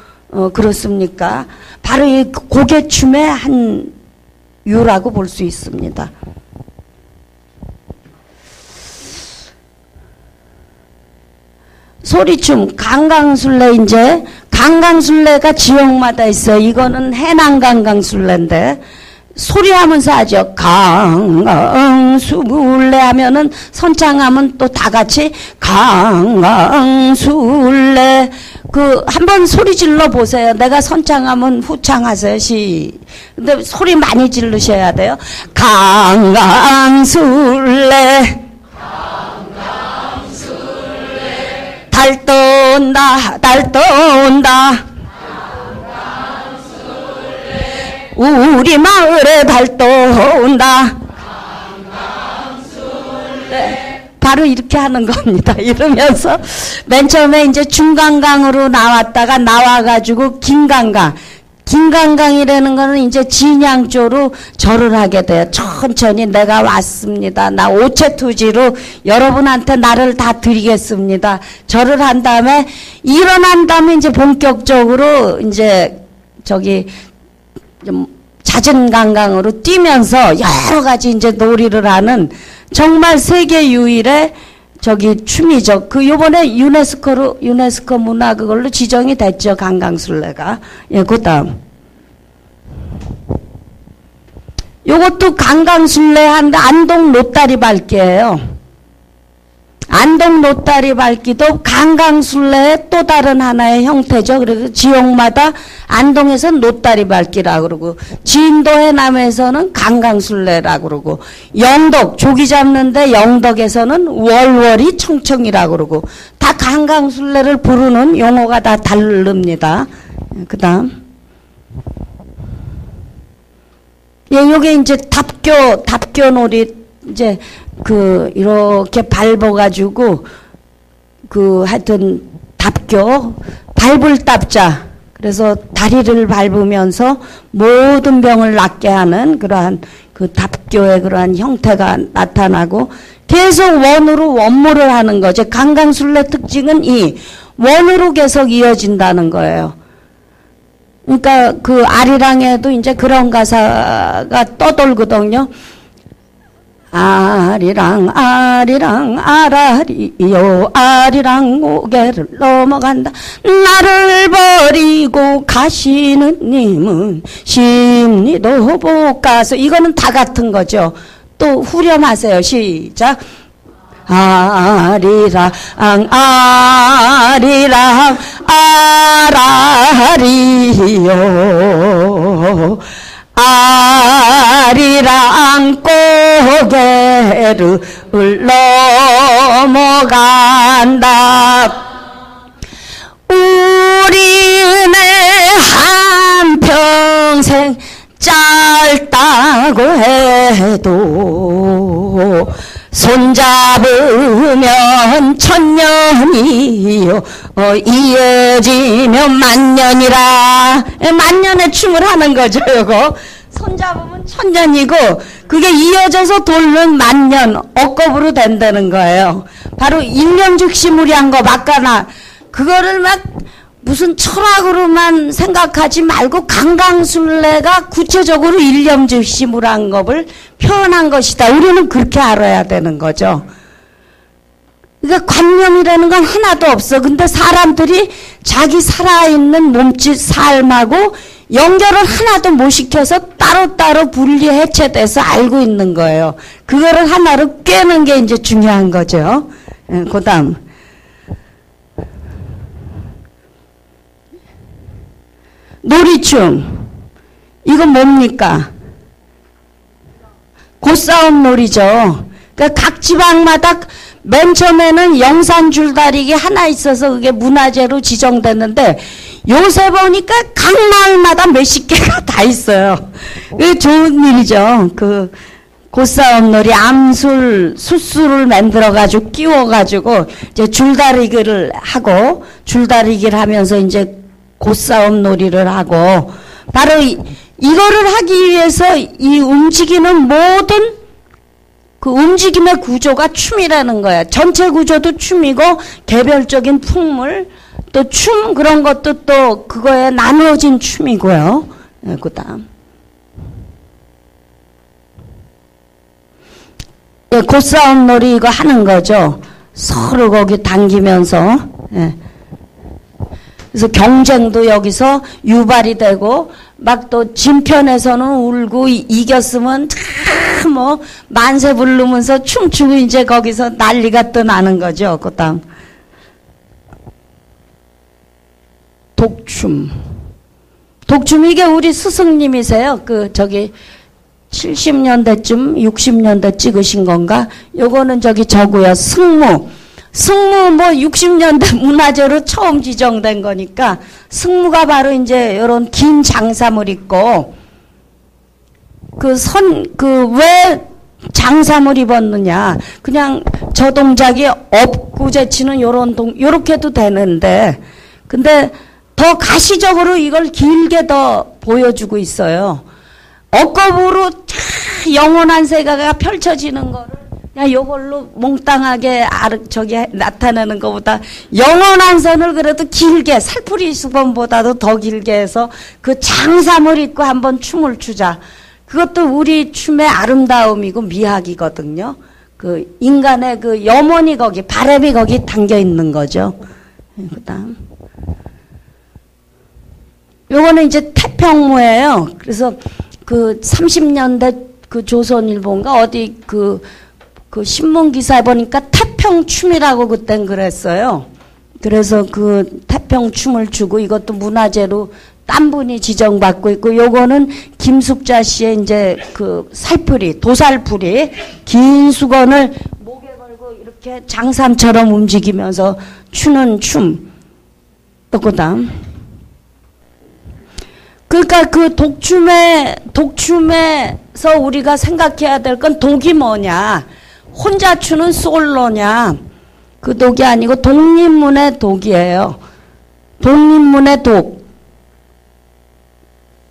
그렇습니까? 바로 이 고개춤의 한 유라고 볼 수 있습니다. 소리춤, 강강술래 이제 강강술래가 지역마다 있어요. 이거는 해남 강강술래인데 소리하면서 하죠. 강강술래 하면은 선창하면 또 다 같이 강강술래 한번 소리 질러 보세요. 내가 선창하면 후창하세요. 근데 소리 많이 지르셔야 돼요. 강강술래 달 떤다 달 떤다 우리 마을에 달 떤다. 네, 바로 이렇게 하는 겁니다. 이러면서 맨 처음에 이제 중강강으로 나왔다가 나와가지고 긴강강이라는 거는 이제 진양조로 절을 하게 돼요. 천천히 내가 왔습니다. 나 오체투지로 여러분한테 나를 다 드리겠습니다. 절을 한 다음에 일어난 다음에 이제 본격적으로 이제 좀 잦은 강강으로 뛰면서 여러 가지 이제 놀이를 하는 정말 세계 유일의 춤이죠. 요번에 유네스코 문화 그걸로 지정이 됐죠. 강강술래가. 그다음. 요것도 강강술래 한데 안동 노다리 밟기예요. 안동 노다리 밟기도 강강술래의 또 다른 하나의 형태죠. 그래서 지역마다 안동에서 노다리 밟기라고 그러고, 진도 해남에서는 강강술래라고 그러고, 영덕 조기 잡는데 영덕에서는 월월이 청청이라고 그러고, 다 강강술래를 부르는 용어가 다 다릅니다. 그 다음. 예, 요게 이제 답교놀이, 이제, 이렇게 밟아가지고, 하여튼, 밟을 답자. 그래서 다리를 밟으면서 모든 병을 낫게 하는 그러한 답교의 그러한 형태가 나타나고, 계속 원무를 하는 거죠. 강강술래 특징은 원으로 계속 이어진다는 거예요. 그러니까 아리랑에도 이제 그런 가사가 떠돌거든요. 아리랑 아리랑 아라리요 아리랑 고개를 넘어간다. 나를 버리고 가시는 님은 심리도 못 가서. 이거는 다 같은 거죠. 또 후렴하세요. 시작. 아리랑 아리랑 아라리요 아리랑 고개를 넘어간다. 우리네 한평생 짧다고 해도 손잡으면 천년이요 이어지면 만년이라. 만년의 춤을 하는 거죠. 요거 손잡으면 천년이고 그게 이어져서 돌면 만년 억겁으로 된다는 거예요. 바로 일념즉시무리한 거 막가나 그거를 막 무슨 철학으로만 생각하지 말고 강강술래가 구체적으로 일념즉시무리한 것을 표현한 것이다. 우리는 그렇게 알아야 되는 거죠. 그러니까 관념이라는 건 하나도 없어. 근데 사람들이 자기 살아있는 몸짓 삶하고 연결을 하나도 못 시켜서 따로따로 분리 해체돼서 알고 있는 거예요. 그거를 하나로 꿰는 게 이제 중요한 거죠. 그 다음. 놀이춤. 이건 뭡니까? 고싸움 놀이죠. 그러니까 각 지방마다 맨 처음에는 영산 줄다리기 하나 있어서 그게 문화재로 지정됐는데 요새 보니까 각 마을마다 몇십 개가 다 있어요. 그게 좋은 일이죠. 고싸움 놀이, 암술, 숫술을 만들어가지고 끼워가지고 이제 줄다리기를 하고 줄다리기를 하면서 이제 고싸움 놀이를 하고 바로 이거를 하기 위해서 이 움직이는 모든 그 움직임의 구조가 춤이라는 거야. 전체 구조도 춤이고 개별적인 풍물 또 춤 그런 것도 또 그거에 나누어진 춤이고요. 네, 그다음 네, 고싸움 놀이 이거 하는 거죠. 서로 거기 당기면서 네. 그래서 경쟁도 여기서 유발이 되고 막 또 진편에서는 울고 이겼으면 참 뭐 만세 부르면서 춤추고 이제 거기서 난리가 또 나는 거죠. 그다음 독춤 이게 우리 스승님이세요. 70년대쯤 60년대 찍으신 건가? 요거는 저고요. 승무 뭐 60년대 문화재로 처음 지정된 거니까 승무가 바로 이제 요런 긴 장삼을 입고 왜 장삼을 입었느냐? 그냥 저 동작이 업구제치는 요렇게도 되는데 근데 더 가시적으로 이걸 길게 더 보여주고 있어요. 억겁으로 영원한 세계가 펼쳐지는 거를 그냥 요걸로 몽땅하게 나타내는 것보다 영원한 선을 그래도 길게 살풀이 수범보다도 더 길게 해서 그 장삼을 입고 한번 춤을 추자. 그것도 우리 춤의 아름다움이고 미학이거든요. 인간의 염원이 거기 바람이 거기 담겨 있는 거죠. 그다음 요거는 이제 태평무예요. 그래서 30년대 조선일보인가 어디 신문 기사에 보니까 태평춤이라고 그땐 그랬어요. 그래서 그 태평춤을 추고 이것도 문화재로 딴 분이 지정받고 있고, 요거는 김숙자 씨의 이제 그 살풀이, 도살풀이, 긴 수건을 목에 걸고 이렇게 장삼처럼 움직이면서 추는 춤. 또 그다음. 그러니까 그 독춤에서 우리가 생각해야 될 건 독이 뭐냐. 혼자 추는 솔로냐. 그 독이 아니고 독립문의 독이에요. 독립문의 독.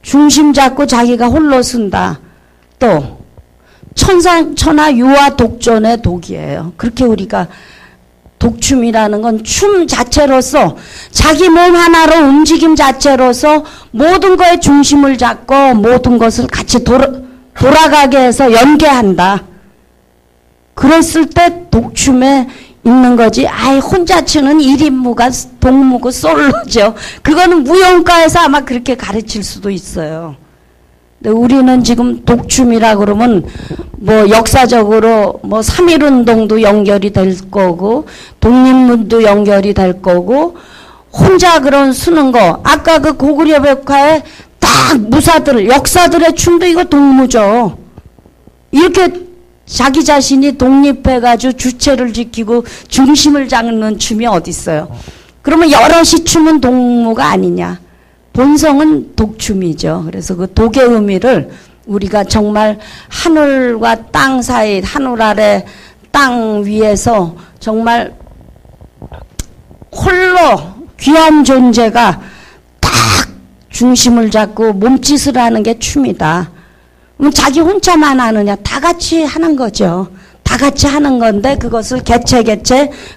중심 잡고 자기가 홀로 쓴다. 또 천하 유아 독존의 독이에요. 그렇게 우리가 독춤이라는 건 춤 자체로서 자기 몸 하나로 움직임 자체로서 모든 거에 중심을 잡고 모든 것을 같이 돌아가게 해서 연계한다. 그랬을 때 독춤에 있는 거지. 아이 혼자 추는 1인무가 동무고 솔로죠. 그거는 무용가에서 아마 그렇게 가르칠 수도 있어요. 근데 우리는 지금 독춤이라 그러면 뭐 역사적으로 뭐 3.1운동도 연결이 될 거고 독립문도 연결이 될 거고 혼자 그런 쓰는 거. 아까 그 고구려 벽화에 딱 무사들 역사들의 춤도 이거 동무죠. 이렇게 자기 자신이 독립해가지고 주체를 지키고 중심을 잡는 춤이 어디 있어요. 그러면 여럿이 춤은 동무가 아니냐. 본성은 독춤이죠. 그래서 그 독의 의미를 우리가 정말 하늘과 땅 사이, 하늘 아래 땅 위에서 정말 홀로 귀한 존재가 딱 중심을 잡고 몸짓을 하는 게 춤이다. 그럼 자기 혼자만 하느냐? 다 같이 하는 거죠. 다 같이 하는 건데 그것을 개체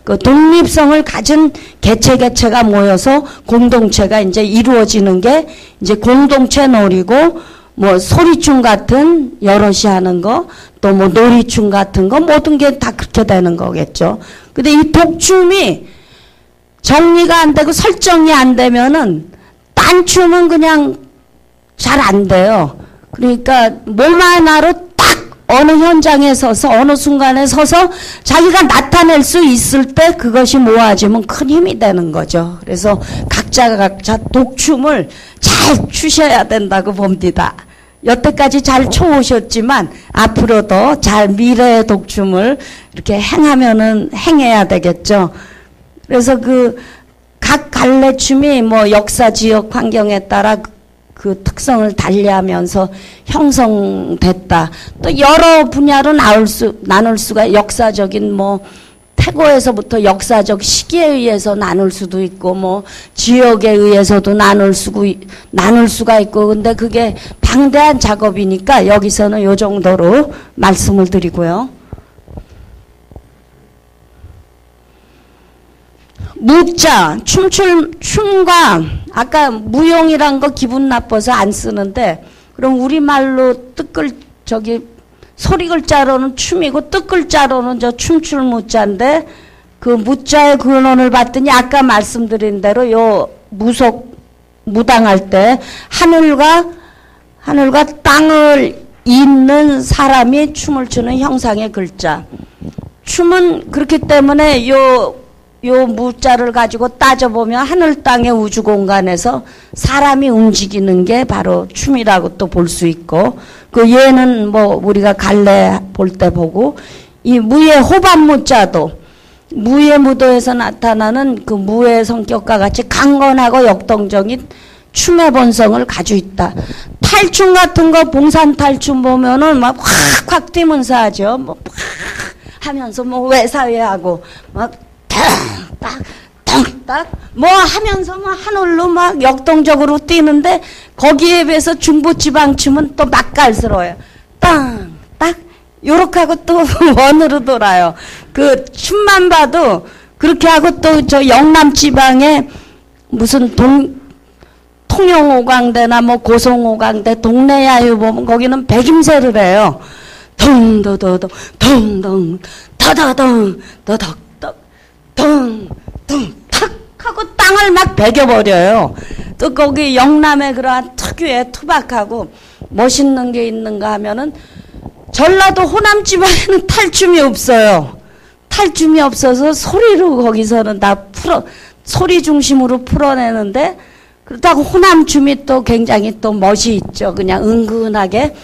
그 독립성을 가진 개체가 모여서 공동체가 이제 이루어지는 게 이제 공동체 놀이고 뭐 소리춤 같은 여럿이 하는 거 또 뭐 놀이춤 같은 거 모든 게 다 그렇게 되는 거겠죠. 근데 이 독춤이 정리가 안 되고 설정이 안 되면은 딴 춤은 그냥 잘 안 돼요. 그러니까 몸 하나로 딱 어느 현장에 서서 어느 순간에 서서 자기가 나타낼 수 있을 때 그것이 모아지면 큰 힘이 되는 거죠. 그래서 각자 독춤을 잘 추셔야 된다고 봅니다. 여태까지 잘 춰오셨지만 앞으로도 잘 미래의 독춤을 이렇게 행해야 되겠죠. 그래서 그 각 갈래춤이 뭐 역사 지역 환경에 따라 그 특성을 달리하면서 형성됐다. 또 여러 분야로 나눌 수가 역사적인 뭐 태고에서부터 역사적 시기에 의해서 나눌 수도 있고 뭐 지역에 의해서도 나눌 수가 있고 근데 그게 방대한 작업이니까 여기서는 요 정도로 말씀을 드리고요. 무자, 춤과 아까 무용이란 거 기분 나빠서 안 쓰는데 그럼 우리말로 소리 글자로는 춤이고 뜻 글자로는 저 춤출 무자인데 그 무자의 근원을 봤더니 아까 말씀드린 대로 요 무당할 때 하늘과 땅을 잇는 사람이 춤을 추는 형상의 글자. 춤은 그렇기 때문에 요 무자를 가지고 따져보면 하늘 땅의 우주 공간에서 사람이 움직이는 게 바로 춤이라고 또 볼 수 있고 그 얘는 뭐 우리가 갈래 볼 때 보고 이 무의 호반 무자도 무의 무도에서 나타나는 그 무의 성격과 같이 강건하고 역동적인 춤의 본성을 가지고 있다. 탈춤 같은 거 봉산 탈춤 보면은 막 확 뛰면서 하죠. 뭐 하면서 뭐 외사회하고 막 딱 뭐 하면서 뭐 하늘로 막 역동적으로 뛰는데 거기에 비해서 중부지방춤은 또 맛깔스러워요. 딱 요렇게 하고 또 원으로 돌아요. 그 춤만 봐도 그렇게 하고 또 저 영남지방에 무슨 통영오광대나 뭐 고성오광대 동네야유 보면 거기는 백임새를 해요. 덩더더덩 덩덩 더더덩 더덕덕 덩덩 탁 하고 땅을 막 베겨버려요. 또 거기 영남의 그러한 특유의 투박하고 멋있는 게 있는가 하면은 전라도 호남 지방에는 탈춤이 없어요. 탈춤이 없어서 소리로 거기서는 다 소리 중심으로 풀어내는데, 그렇다고 호남춤이 또 굉장히 또 멋이 있죠. 그냥 은근하게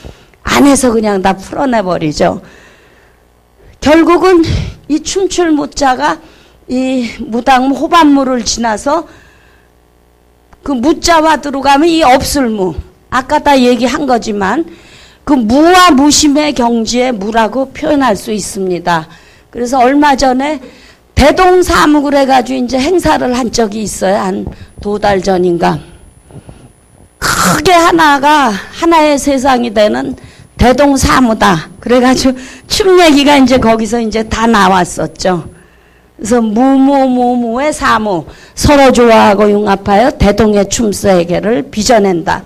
안에서 그냥 다 풀어내버리죠. 결국은 이 춤출 무자가 이 무당 호반무를 지나서 그 무자와 들어가면 이 없을무, 아까 다 얘기한 거지만 그 무와 무심의 경지의 무라고 표현할 수 있습니다. 그래서 얼마 전에 대동사묵을 해가지고 이제 행사를 한 적이 있어요. 한 2달 전인가. 크게 하나의 세상이 되는 대동사무다. 그래가지고 춤 얘기가 이제 거기서 이제 다 나왔었죠. 그래서 무무무무의 사무, 서로 좋아하고 융합하여 대동의 춤세계를 빚어낸다.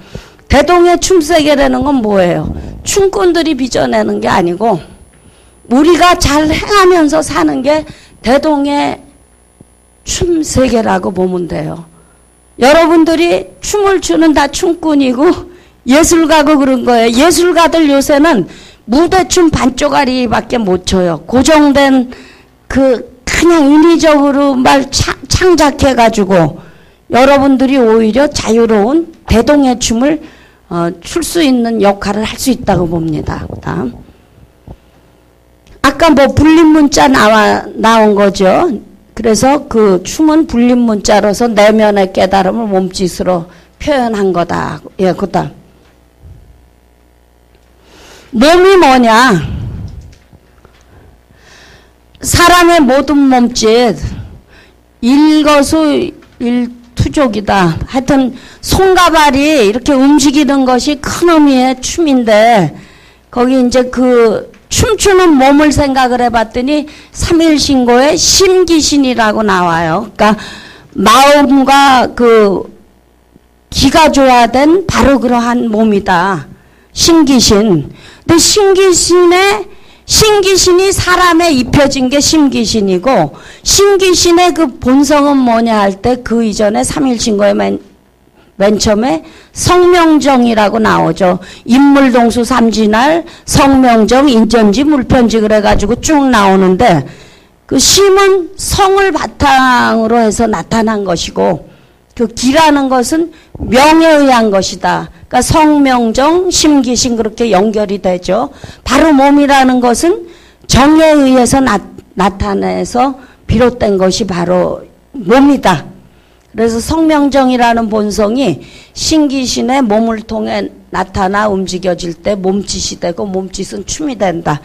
대동의 춤세계라는 건 뭐예요? 춤꾼들이 빚어내는 게 아니고 우리가 잘 행하면서 사는 게 대동의 춤세계라고 보면 돼요. 여러분들이 춤을 추는 다 춤꾼이고 예술가고 그런 거예요. 예술가들 요새는 무대춤 반쪽아리밖에 못 춰요. 고정된 그냥 인위적으로 말 창작해가지고 여러분들이 오히려 자유로운 대동의 춤을 출 수 있는 역할을 할 수 있다고 봅니다. 다음. 아까 뭐 불림문자 나온 거죠. 그래서 그 춤은 불림문자로서 내면의 깨달음을 몸짓으로 표현한 거다. 예, 그다음. 몸이 뭐냐? 사람의 모든 몸짓 일거수일투족이다. 하여튼 손가발이 이렇게 움직이는 것이 큰 의미의 춤인데 거기 이제 그 춤추는 몸을 생각을 해봤더니 삼일신고에 심기신이라고 나와요. 그러니까 마음과 그 기가 조화된 바로 그러한 몸이다. 심기신. 근데 심기신이 사람에 입혀진 게 심기신이고 심기신의 그 본성은 뭐냐 할 때 그 이전에 삼일신고에 맨 처음에 성명정이라고 나오죠. 인물동수 삼진할 성명정 인전지 물편지 그래가지고 쭉 나오는데 그 심은 성을 바탕으로 해서 나타난 것이고 그 기라는 것은 명에 의한 것이다. 그러니까 성명정 심기신 그렇게 연결이 되죠. 바로 몸이라는 것은 정에 의해서 나타내서 비롯된 것이 바로 몸이다. 그래서 성명정이라는 본성이 신기신의 몸을 통해 나타나 움직여질 때 몸짓이 되고 몸짓은 춤이 된다.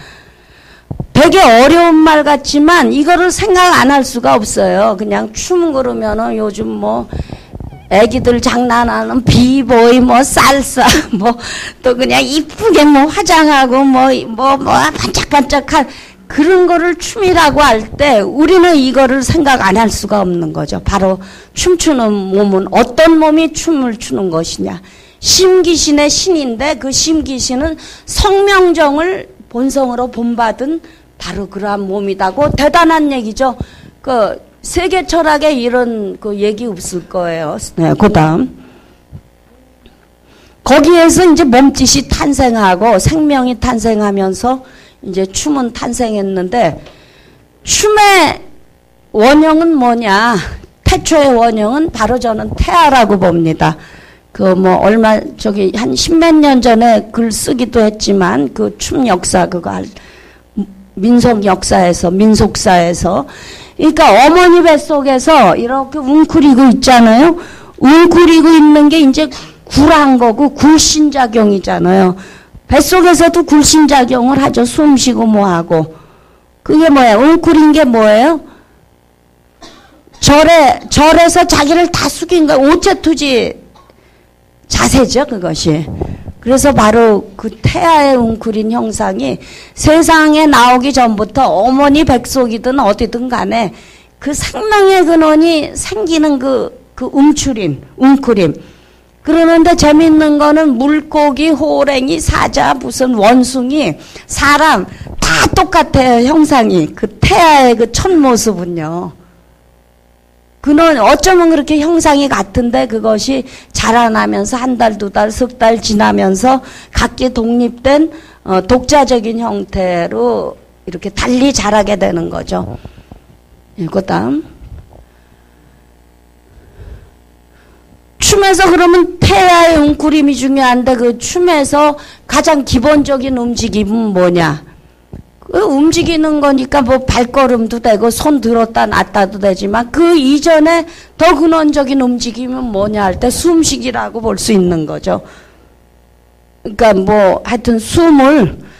되게 어려운 말 같지만 이거를 생각 안 할 수가 없어요. 그냥 춤 그러면은 요즘 뭐 애기들 장난하는 비보이 뭐 살사 뭐 또 그냥 이쁘게 뭐 화장하고 뭐 반짝반짝한 그런 거를 춤이라고 할 때 우리는 이거를 생각 안 할 수가 없는 거죠. 바로 춤추는 몸은 어떤 몸이 춤을 추는 것이냐. 심기신의 신인데 그 심기신은 성명정을 본성으로 본받은 바로 그러한 몸이다고 대단한 얘기죠. 그 세계 철학에 이런 그 얘기 없을 거예요. 네, 그 다음. 거기에서 이제 몸짓이 탄생하고 생명이 탄생하면서 이제 춤은 탄생했는데 춤의 원형은 뭐냐? 태초의 원형은 바로 저는 태아라고 봅니다. 그 뭐 얼마 저기 한 10몇 년 전에 글 쓰기도 했지만 그 춤 역사 그거 민속 역사에서 민속사에서 그러니까 어머니 뱃속에서 이렇게 웅크리고 있잖아요. 웅크리고 있는 게 이제 굴한 거고 굴신작용이잖아요. 뱃속에서도 굴신작용을 하죠. 숨 쉬고 뭐 하고. 그게 뭐예요? 웅크린 게 뭐예요? 절에서 자기를 다 숙인 거 오체투지 자세죠, 그것이. 그래서 바로 그 태아의 웅크린 형상이 세상에 나오기 전부터 어머니 뱃속이든 어디든 간에 그 생명의 근원이 생기는 그 움츠림, 웅크림. 그러는데 재밌는 거는 물고기, 호랭이, 사자, 무슨 원숭이, 사람 다 똑같아요, 형상이. 그 태아의 그 첫 모습은요. 그는 어쩌면 그렇게 형상이 같은데 그것이 자라나면서 한 달, 두 달, 석 달 지나면서 각기 독립된 독자적인 형태로 이렇게 달리 자라게 되는 거죠. 그다음 춤에서 그러면 태아의 웅크림이 중요한데 그 춤에서 가장 기본적인 움직임은 뭐냐? 그 움직이는 거니까 뭐 발걸음도 되고 손 들었다 놨다도 되지만 그 이전에 더 근원적인 움직임은 뭐냐 할 때 숨쉬기라고 볼 수 있는 거죠. 그러니까 뭐 하여튼 숨을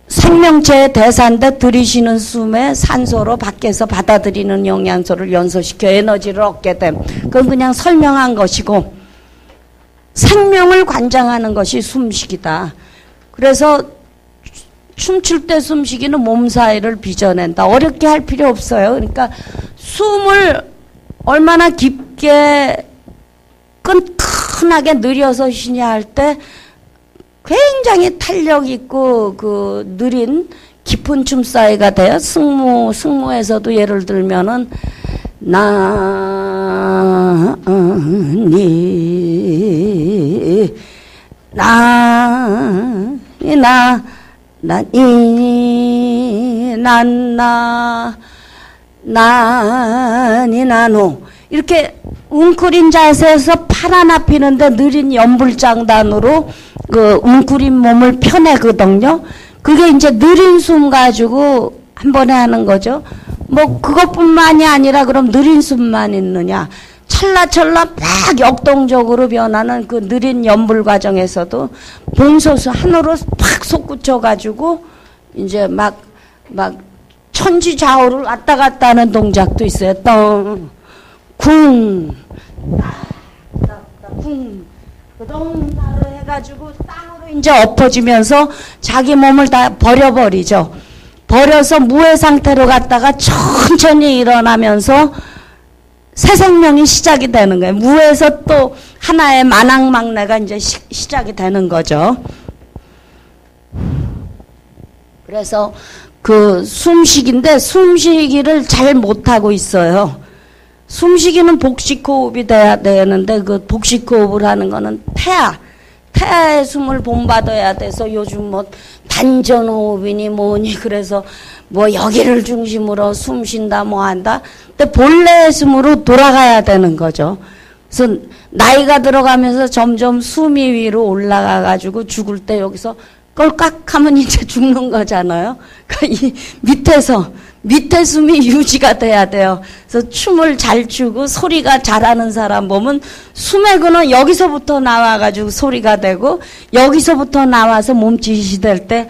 생명체의 대사인데 들이쉬는 숨에 산소로 밖에서 받아들이는 영양소를 연소시켜 에너지를 얻게 됨. 그건 그냥 설명한 것이고 생명을 관장하는 것이 숨쉬기다. 그래서 춤출 때 숨쉬기는 몸 사이를 빚어낸다. 어렵게 할 필요 없어요. 그러니까 숨을 얼마나 깊게 끈끈하게 늘려서 쉬냐 할 때 굉장히 탄력 있고 그 느린 깊은 춤사위가 돼요. 승무에서도 예를 들면은 나니 이렇게 웅크린 자세에서 팔 하나 피는데 느린 연불장단으로 그 웅크린 몸을 펴내거든요. 그게 이제 느린 숨 가지고 한 번에 하는 거죠. 뭐 그것뿐만이 아니라 그럼 느린 숨만 있느냐? 찰나찰나 막 역동적으로 변하는 그 느린 연불 과정에서도 봉소수 하늘로 팍 솟구쳐 가지고 이제 막 천지좌우를 왔다 갔다 하는 동작도 있어요. 쿵, 쿵, 그동나를 해가지고 땅으로 이제 엎어지면서 자기 몸을 다 버려버리죠. 버려서 무해 상태로 갔다가 천천히 일어나면서 새 생명이 시작이 되는 거예요. 무에서 또 하나의 만왕막내가 이제 시작이 되는 거죠. 그래서 그 숨쉬기인데 숨쉬기를 잘 못하고 있어요. 숨쉬기는 복식호흡이 돼야 되는데 그 복식호흡을 하는 거는 태아의 숨을 본받아야 돼서 요즘 뭐 단전호흡이니 뭐니 그래서 뭐 여기를 중심으로 숨 쉰다 뭐 한다. 근데 본래의 숨으로 돌아가야 되는 거죠. 그래서 나이가 들어가면서 점점 숨이 위로 올라가 가지고 죽을 때 여기서 꼴깍하면 이제 죽는 거잖아요. 그러니까 이 밑에 숨이 유지가 돼야 돼요. 그래서 춤을 잘 추고 소리가 잘하는 사람 보면 숨의 근원 여기서부터 나와가지고 소리가 되고 여기서부터 나와서 몸짓이 될 때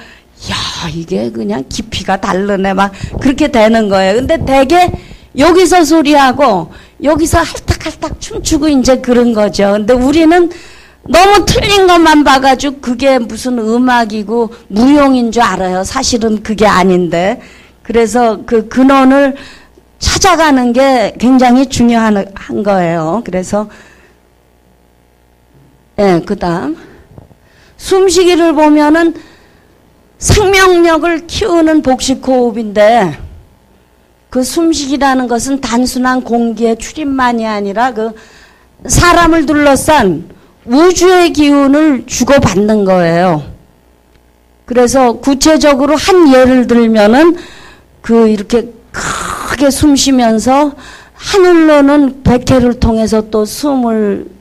야 이게 그냥 깊이가 다르네 막 그렇게 되는 거예요. 근데 되게 여기서 소리하고 여기서 할딱할딱 춤추고 이제 그런 거죠. 근데 우리는 너무 틀린 것만 봐가지고 그게 무슨 음악이고 무용인 줄 알아요. 사실은 그게 아닌데. 그래서 그 근원을 찾아가는 게 굉장히 중요한 거예요. 그래서 그다음 숨쉬기를 보면은 생명력을 키우는 복식호흡인데 그 숨쉬기라는 것은 단순한 공기의 출입만이 아니라 그 사람을 둘러싼 우주의 기운을 주고받는 거예요. 그래서 구체적으로 한 예를 들면은 그 이렇게 크게 숨 쉬면서 하늘로는 백회를 통해서 또 숨을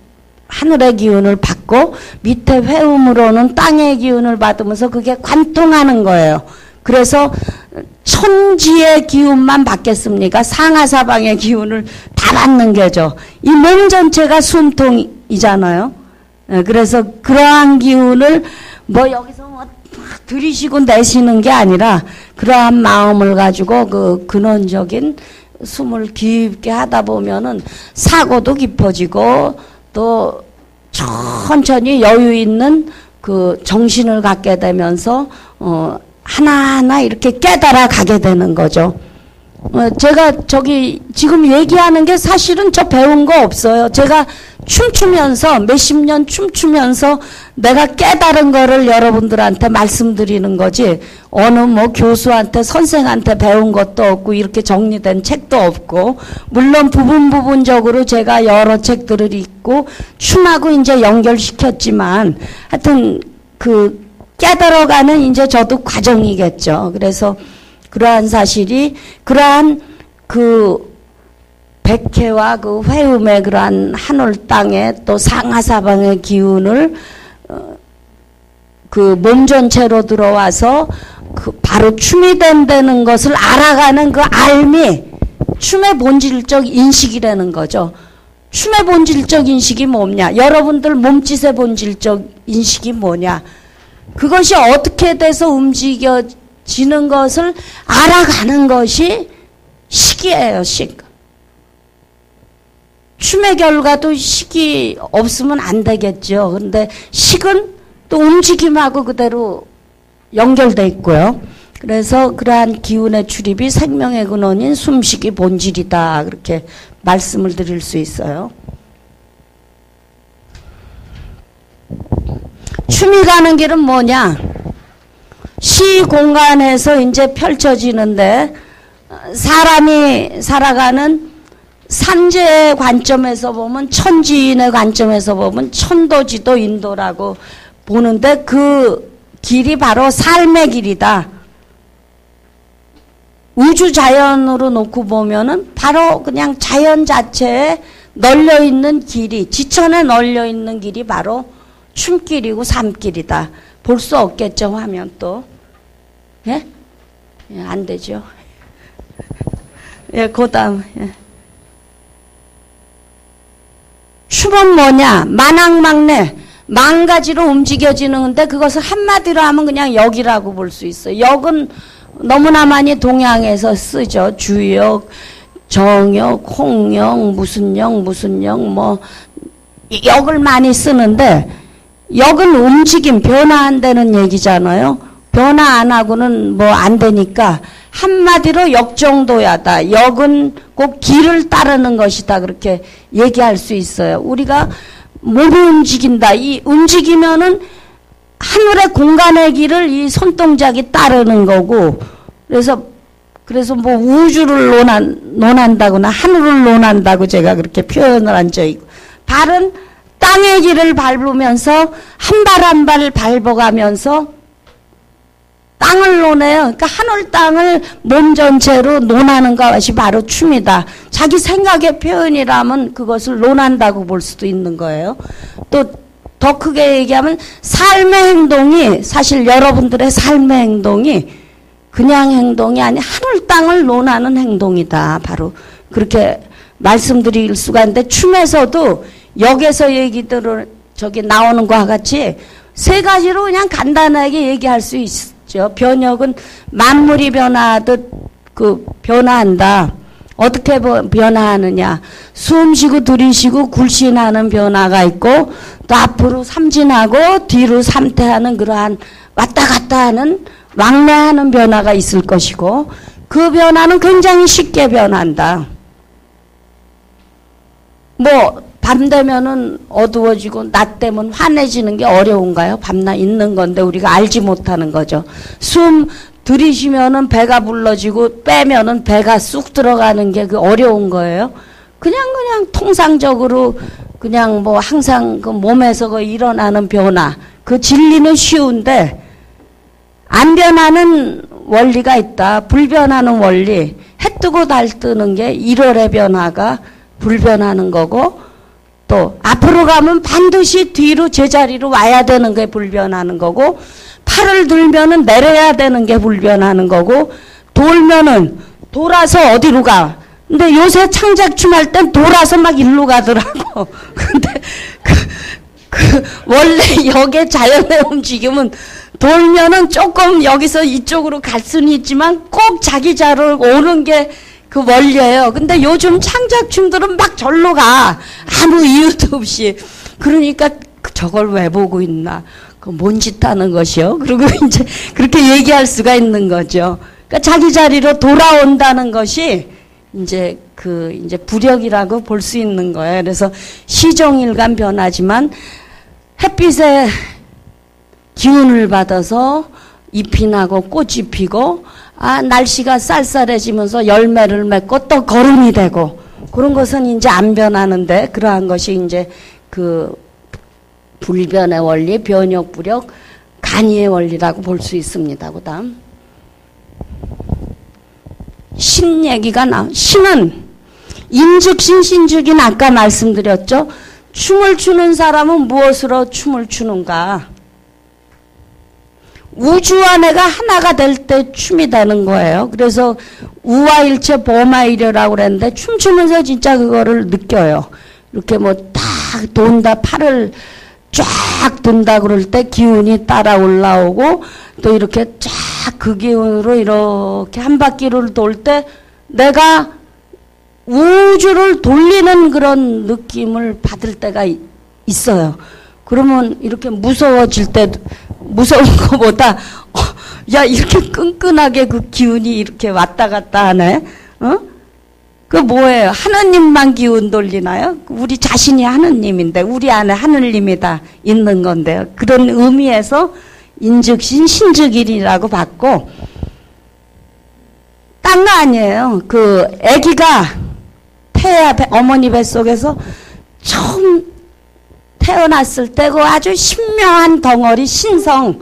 하늘의 기운을 받고 밑에 회음으로는 땅의 기운을 받으면서 그게 관통하는 거예요. 그래서 천지의 기운만 받겠습니까? 상하사방의 기운을 다 받는 거죠. 이 몸 전체가 숨통이잖아요. 그래서 그러한 기운을 뭐 여기서 뭐 들이쉬고 내쉬는 게 아니라 그러한 마음을 가지고 그 근원적인 숨을 깊게 하다 보면은 사고도 깊어지고 또 천천히 여유 있는 그 정신을 갖게 되면서 하나하나 이렇게 깨달아 가게 되는 거죠. 제가 지금 얘기하는 게 사실은 저 배운 거 없어요. 제가 춤추면서 몇십 년 춤추면서 내가 깨달은 거를 여러분들한테 말씀드리는 거지 어느 뭐 교수한테 선생한테 배운 것도 없고 이렇게 정리된 책도 없고 물론 부분적으로 제가 여러 책들을 읽고 춤하고 이제 연결시켰지만 하여튼 그 깨달아가는 이제 저도 과정이겠죠. 그래서 그러한 사실이, 그러한 그 백해와 그 회음의 그러한 하늘 땅의 또 상하사방의 기운을 그 몸 전체로 들어와서 그 바로 춤이 된다는 것을 알아가는 그 알미, 춤의 본질적 인식이라는 거죠. 춤의 본질적 인식이 뭐냐? 여러분들 몸짓의 본질적 인식이 뭐냐? 그것이 어떻게 돼서 움직여지는 것을 알아가는 것이 식이에요, 식. 춤의 결과도 식이 없으면 안 되겠죠. 그런데 식은 또 움직임하고 그대로 연결돼 있고요. 그래서 그러한 기운의 출입이 생명의 근원인 숨쉬기 본질이다. 그렇게 말씀을 드릴 수 있어요. 춤이 가는 길은 뭐냐? 시 공간에서 이제 펼쳐지는데 사람이 살아가는 산재의 관점에서 보면, 천지인의 관점에서 보면 천도지도 인도라고 보는데 그 길이 바로 삶의 길이다. 우주 자연으로 놓고 보면은 바로 그냥 자연 자체에 널려있는 길이, 지천에 널려있는 길이 바로 춤길이고 삶길이다. 볼 수 없겠죠, 화면 또. 예? 예, 안 되죠. 예, 그 다음. 예. 춤은 뭐냐? 만왕막내, 만가지로 움직여지는데 그것을 한마디로 하면 그냥 역이라고 볼 수 있어요. 역은 너무나 많이 동양에서 쓰죠. 주역, 정역, 홍역, 무슨 역, 무슨 역, 뭐 역을 많이 쓰는데 역은 움직임, 변화한다는 얘기잖아요. 변화 안 하고는 뭐 안 되니까 한마디로 역 정도야다. 역은 꼭 길을 따르는 것이다. 그렇게 얘기할 수 있어요. 우리가 몸이 움직인다. 이 움직이면은 하늘의 공간의 길을 이 손동작이 따르는 거고, 그래서 뭐 우주를 논한다거나 하늘을 논한다고 제가 그렇게 표현을 한 적이 있고, 발은 땅의 길을 밟으면서 한 발 한 발 밟아가면서 땅을 논해요. 그러니까 하늘 땅을 몸 전체로 논하는 것이 바로 춤이다. 자기 생각의 표현이라면 그것을 논한다고 볼 수도 있는 거예요. 또 더 크게 얘기하면 삶의 행동이, 사실 여러분들의 삶의 행동이 그냥 행동이 아니 하늘 땅을 논하는 행동이다. 바로 그렇게 말씀드릴 수가 있는데, 춤에서도 역에서 얘기들을 저기 나오는 것과 같이 세 가지로 그냥 간단하게 얘기할 수 있죠. 변역은 만물이 변화하듯 그 변화한다. 어떻게 변화하느냐? 숨 쉬고 들이쉬고 굴신하는 변화가 있고, 또 앞으로 삼진하고 뒤로 삼퇴하는 그러한 왔다 갔다 하는 왕래하는 변화가 있을 것이고, 그 변화는 굉장히 쉽게 변한다. 뭐 밤 되면은 어두워지고 낮 되면 환해지는 게 어려운가요? 밤낮 있는 건데 우리가 알지 못하는 거죠. 숨 들이쉬면은 배가 불러지고 빼면은 배가 쑥 들어가는 게 그 어려운 거예요. 그냥 통상적으로 그냥 뭐 항상 그 몸에서 그 일어나는 변화, 그 진리는 쉬운데 안 변하는 원리가 있다. 불변하는 원리. 해 뜨고 달 뜨는 게 1월의 변화가 불변하는 거고, 또 앞으로 가면 반드시 뒤로 제자리로 와야 되는 게 불변하는 거고, 팔을 들면은 내려야 되는 게 불변하는 거고, 돌면은 돌아서 어디로 가. 근데 요새 창작춤 할 땐 돌아서 막 일로 가더라고. 근데 원래 역의 자연의 움직임은 돌면은 조금 여기서 이쪽으로 갈 수는 있지만 꼭 자기 자리로 오는 게 그 원리예요. 근데 요즘 창작춤들은 막 절로 가. 아무 이유도 없이. 그러니까 저걸 왜 보고 있나. 그 뭔 짓 하는 것이요. 그리고 이제 그렇게 얘기할 수가 있는 거죠. 그러니까 자기 자리로 돌아온다는 것이 이제 이제 부력이라고 볼 수 있는 거예요. 그래서 시종일관 변하지만 햇빛에 기운을 받아서 잎이 나고 꽃이 피고, 날씨가 쌀쌀해지면서 열매를 맺고 또 거름이 되고, 그런 것은 이제 안 변하는데, 그러한 것이 이제 그 불변의 원리, 변역, 부력, 간이의 원리라고 볼 수 있습니다. 그 다음 신 얘기가 신은 인즉신 신즉인 아까 말씀드렸죠. 춤을 추는 사람은 무엇으로 춤을 추는가? 우주와 내가 하나가 될 때 춤이 되는 거예요. 그래서 우화일체 보마이려라고 그랬는데 춤추면서 진짜 그거를 느껴요. 이렇게 뭐 딱 돈다, 팔을 쫙 든다 그럴 때 기운이 따라 올라오고 또 이렇게 쫙 그 기운으로 이렇게 한 바퀴를 돌 때 내가 우주를 돌리는 그런 느낌을 받을 때가 있어요. 그러면 이렇게 무서워질 때 무서운 것보다 야 이렇게 끈끈하게 그 기운이 이렇게 왔다 갔다 하네. 그 뭐예요? 하느님만 기운 돌리나요? 우리 자신이 하느님인데 우리 안에 하느님이 다 있는 건데요. 그런 의미에서 인즉신 신즉일이라고 봤고 딴 거 아니에요. 그 아기가 어머니 뱃속에서 처음 태어났을 때 그 아주 신명한 덩어리 신성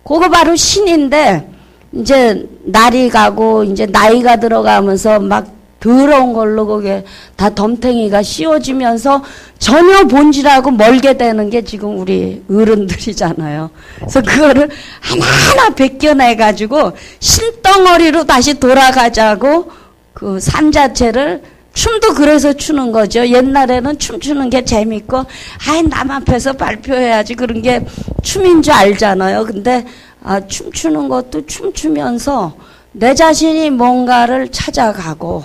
그거 바로 신인데 이제 날이 가고 이제 나이가 들어가면서 막 더러운 걸로 그게 다 덤탱이가 씌워지면서 전혀 본질하고 멀게 되는 게 지금 우리 어른들이잖아요. 그래서 그거를 하나하나 벗겨내가지고 신덩어리로 다시 돌아가자고 그 삶 자체를 춤도 그래서 추는 거죠. 옛날에는 춤추는 게 재밌고 아이 남 앞에서 발표해야지 그런 게 춤인 줄 알잖아요. 근데 춤추는 것도 춤추면서 내 자신이 뭔가를 찾아가고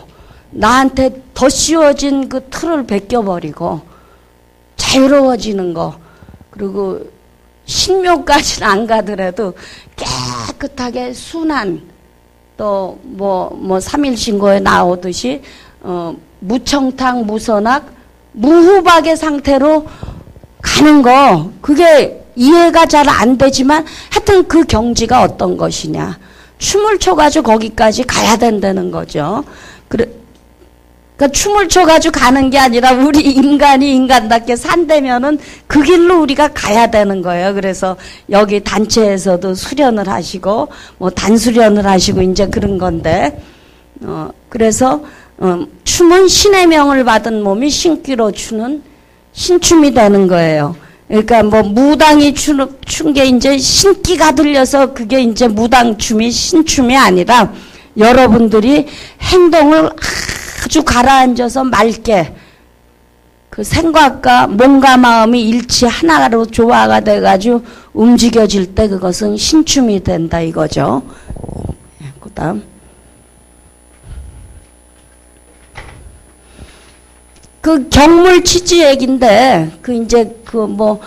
나한테 더 씌워진 그 틀을 벗겨버리고 자유로워지는 거 그리고 신묘까지는 안 가더라도 깨끗하게 순한 또 뭐 삼일신고에 나오듯이 무청탁 무선악 무후박의 상태로 가는 거 그게 이해가 잘 안 되지만 하여튼 그 경지가 어떤 것이냐 춤을 춰가지고 거기까지 가야 된다는 거죠. 그러니까 춤을 춰가지고 가는 게 아니라 우리 인간이 인간답게 산다면은 그 길로 우리가 가야 되는 거예요. 그래서 여기 단체에서도 수련을 하시고 뭐 단수련을 하시고 이제 그런 건데 그래서 춤은 신의 명을 받은 몸이 신기로 추는 신춤이 되는 거예요. 그러니까 뭐 무당이 춘 게 이제 신기가 들려서 그게 이제 무당춤이 신춤이 아니라 여러분들이 행동을 아주 가라앉아서 맑게 그 생각과 몸과 마음이 일치 하나로 조화가 돼가지고 움직여질 때 그것은 신춤이 된다 이거죠. 그 다음 그 경물 취지 얘기인데 그 이제 그 뭐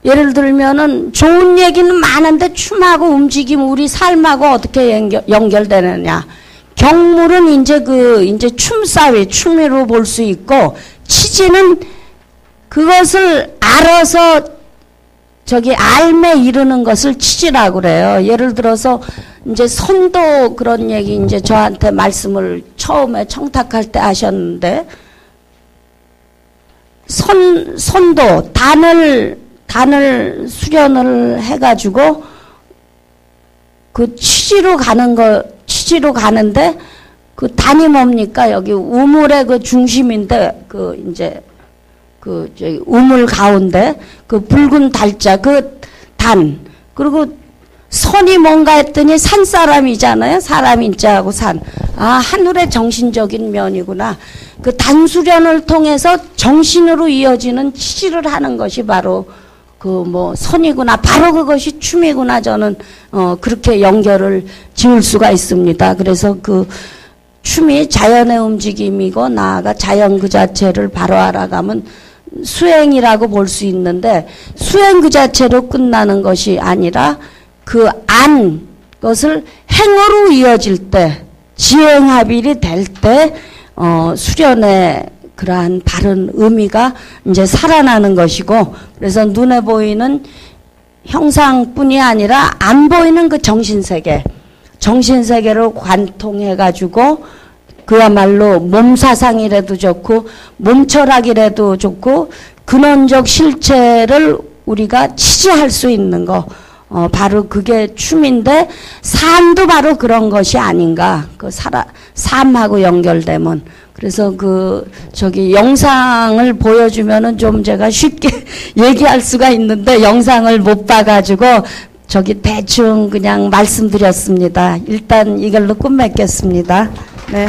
예를 들면은 좋은 얘기는 많은데 춤하고 움직임 우리 삶하고 어떻게 연결되느냐. 경물은 이제 춤사위 춤으로 볼 수 있고 취지는 그것을 알아서 알매 이르는 것을 취지라고 그래요. 예를 들어서 이제 선도 그런 얘기 이제 저한테 말씀을 처음에 청탁할 때 하셨는데 선도 단을 수련을 해가지고 그 취지로 가는데 그 단이 뭡니까? 여기 우물의 그 중심인데 저기 우물 가운데 그 붉은 달자 그 단 그리고 선이 뭔가 했더니 산 사람이잖아요. 사람 인자하고 산. 하늘의 정신적인 면이구나. 그 단수련을 통해서 정신으로 이어지는 취지를 하는 것이 바로 선이구나. 바로 그것이 춤이구나. 저는, 그렇게 연결을 지을 수가 있습니다. 그래서 그 춤이 자연의 움직임이고 나아가 자연 그 자체를 바로 알아가면 수행이라고 볼 수 있는데 수행 그 자체로 끝나는 것이 아니라 것을 행으로 이어질 때, 지행합일이 될 때, 수련의 그러한 바른 의미가 이제 살아나는 것이고, 그래서 눈에 보이는 형상뿐이 아니라 안 보이는 그 정신세계를 관통해가지고, 그야말로 몸사상이라도 좋고, 몸철학이라도 좋고, 근원적 실체를 우리가 취지할 수 있는 거, 바로 그게 춤인데 삶도 바로 그런 것이 아닌가. 그 삶하고 연결되면. 그래서 저기 영상을 보여주면은 좀 제가 쉽게 얘기할 수가 있는데 영상을 못 봐가지고 저기 대충 그냥 말씀드렸습니다. 일단 이걸로 끝맺겠습니다. 네.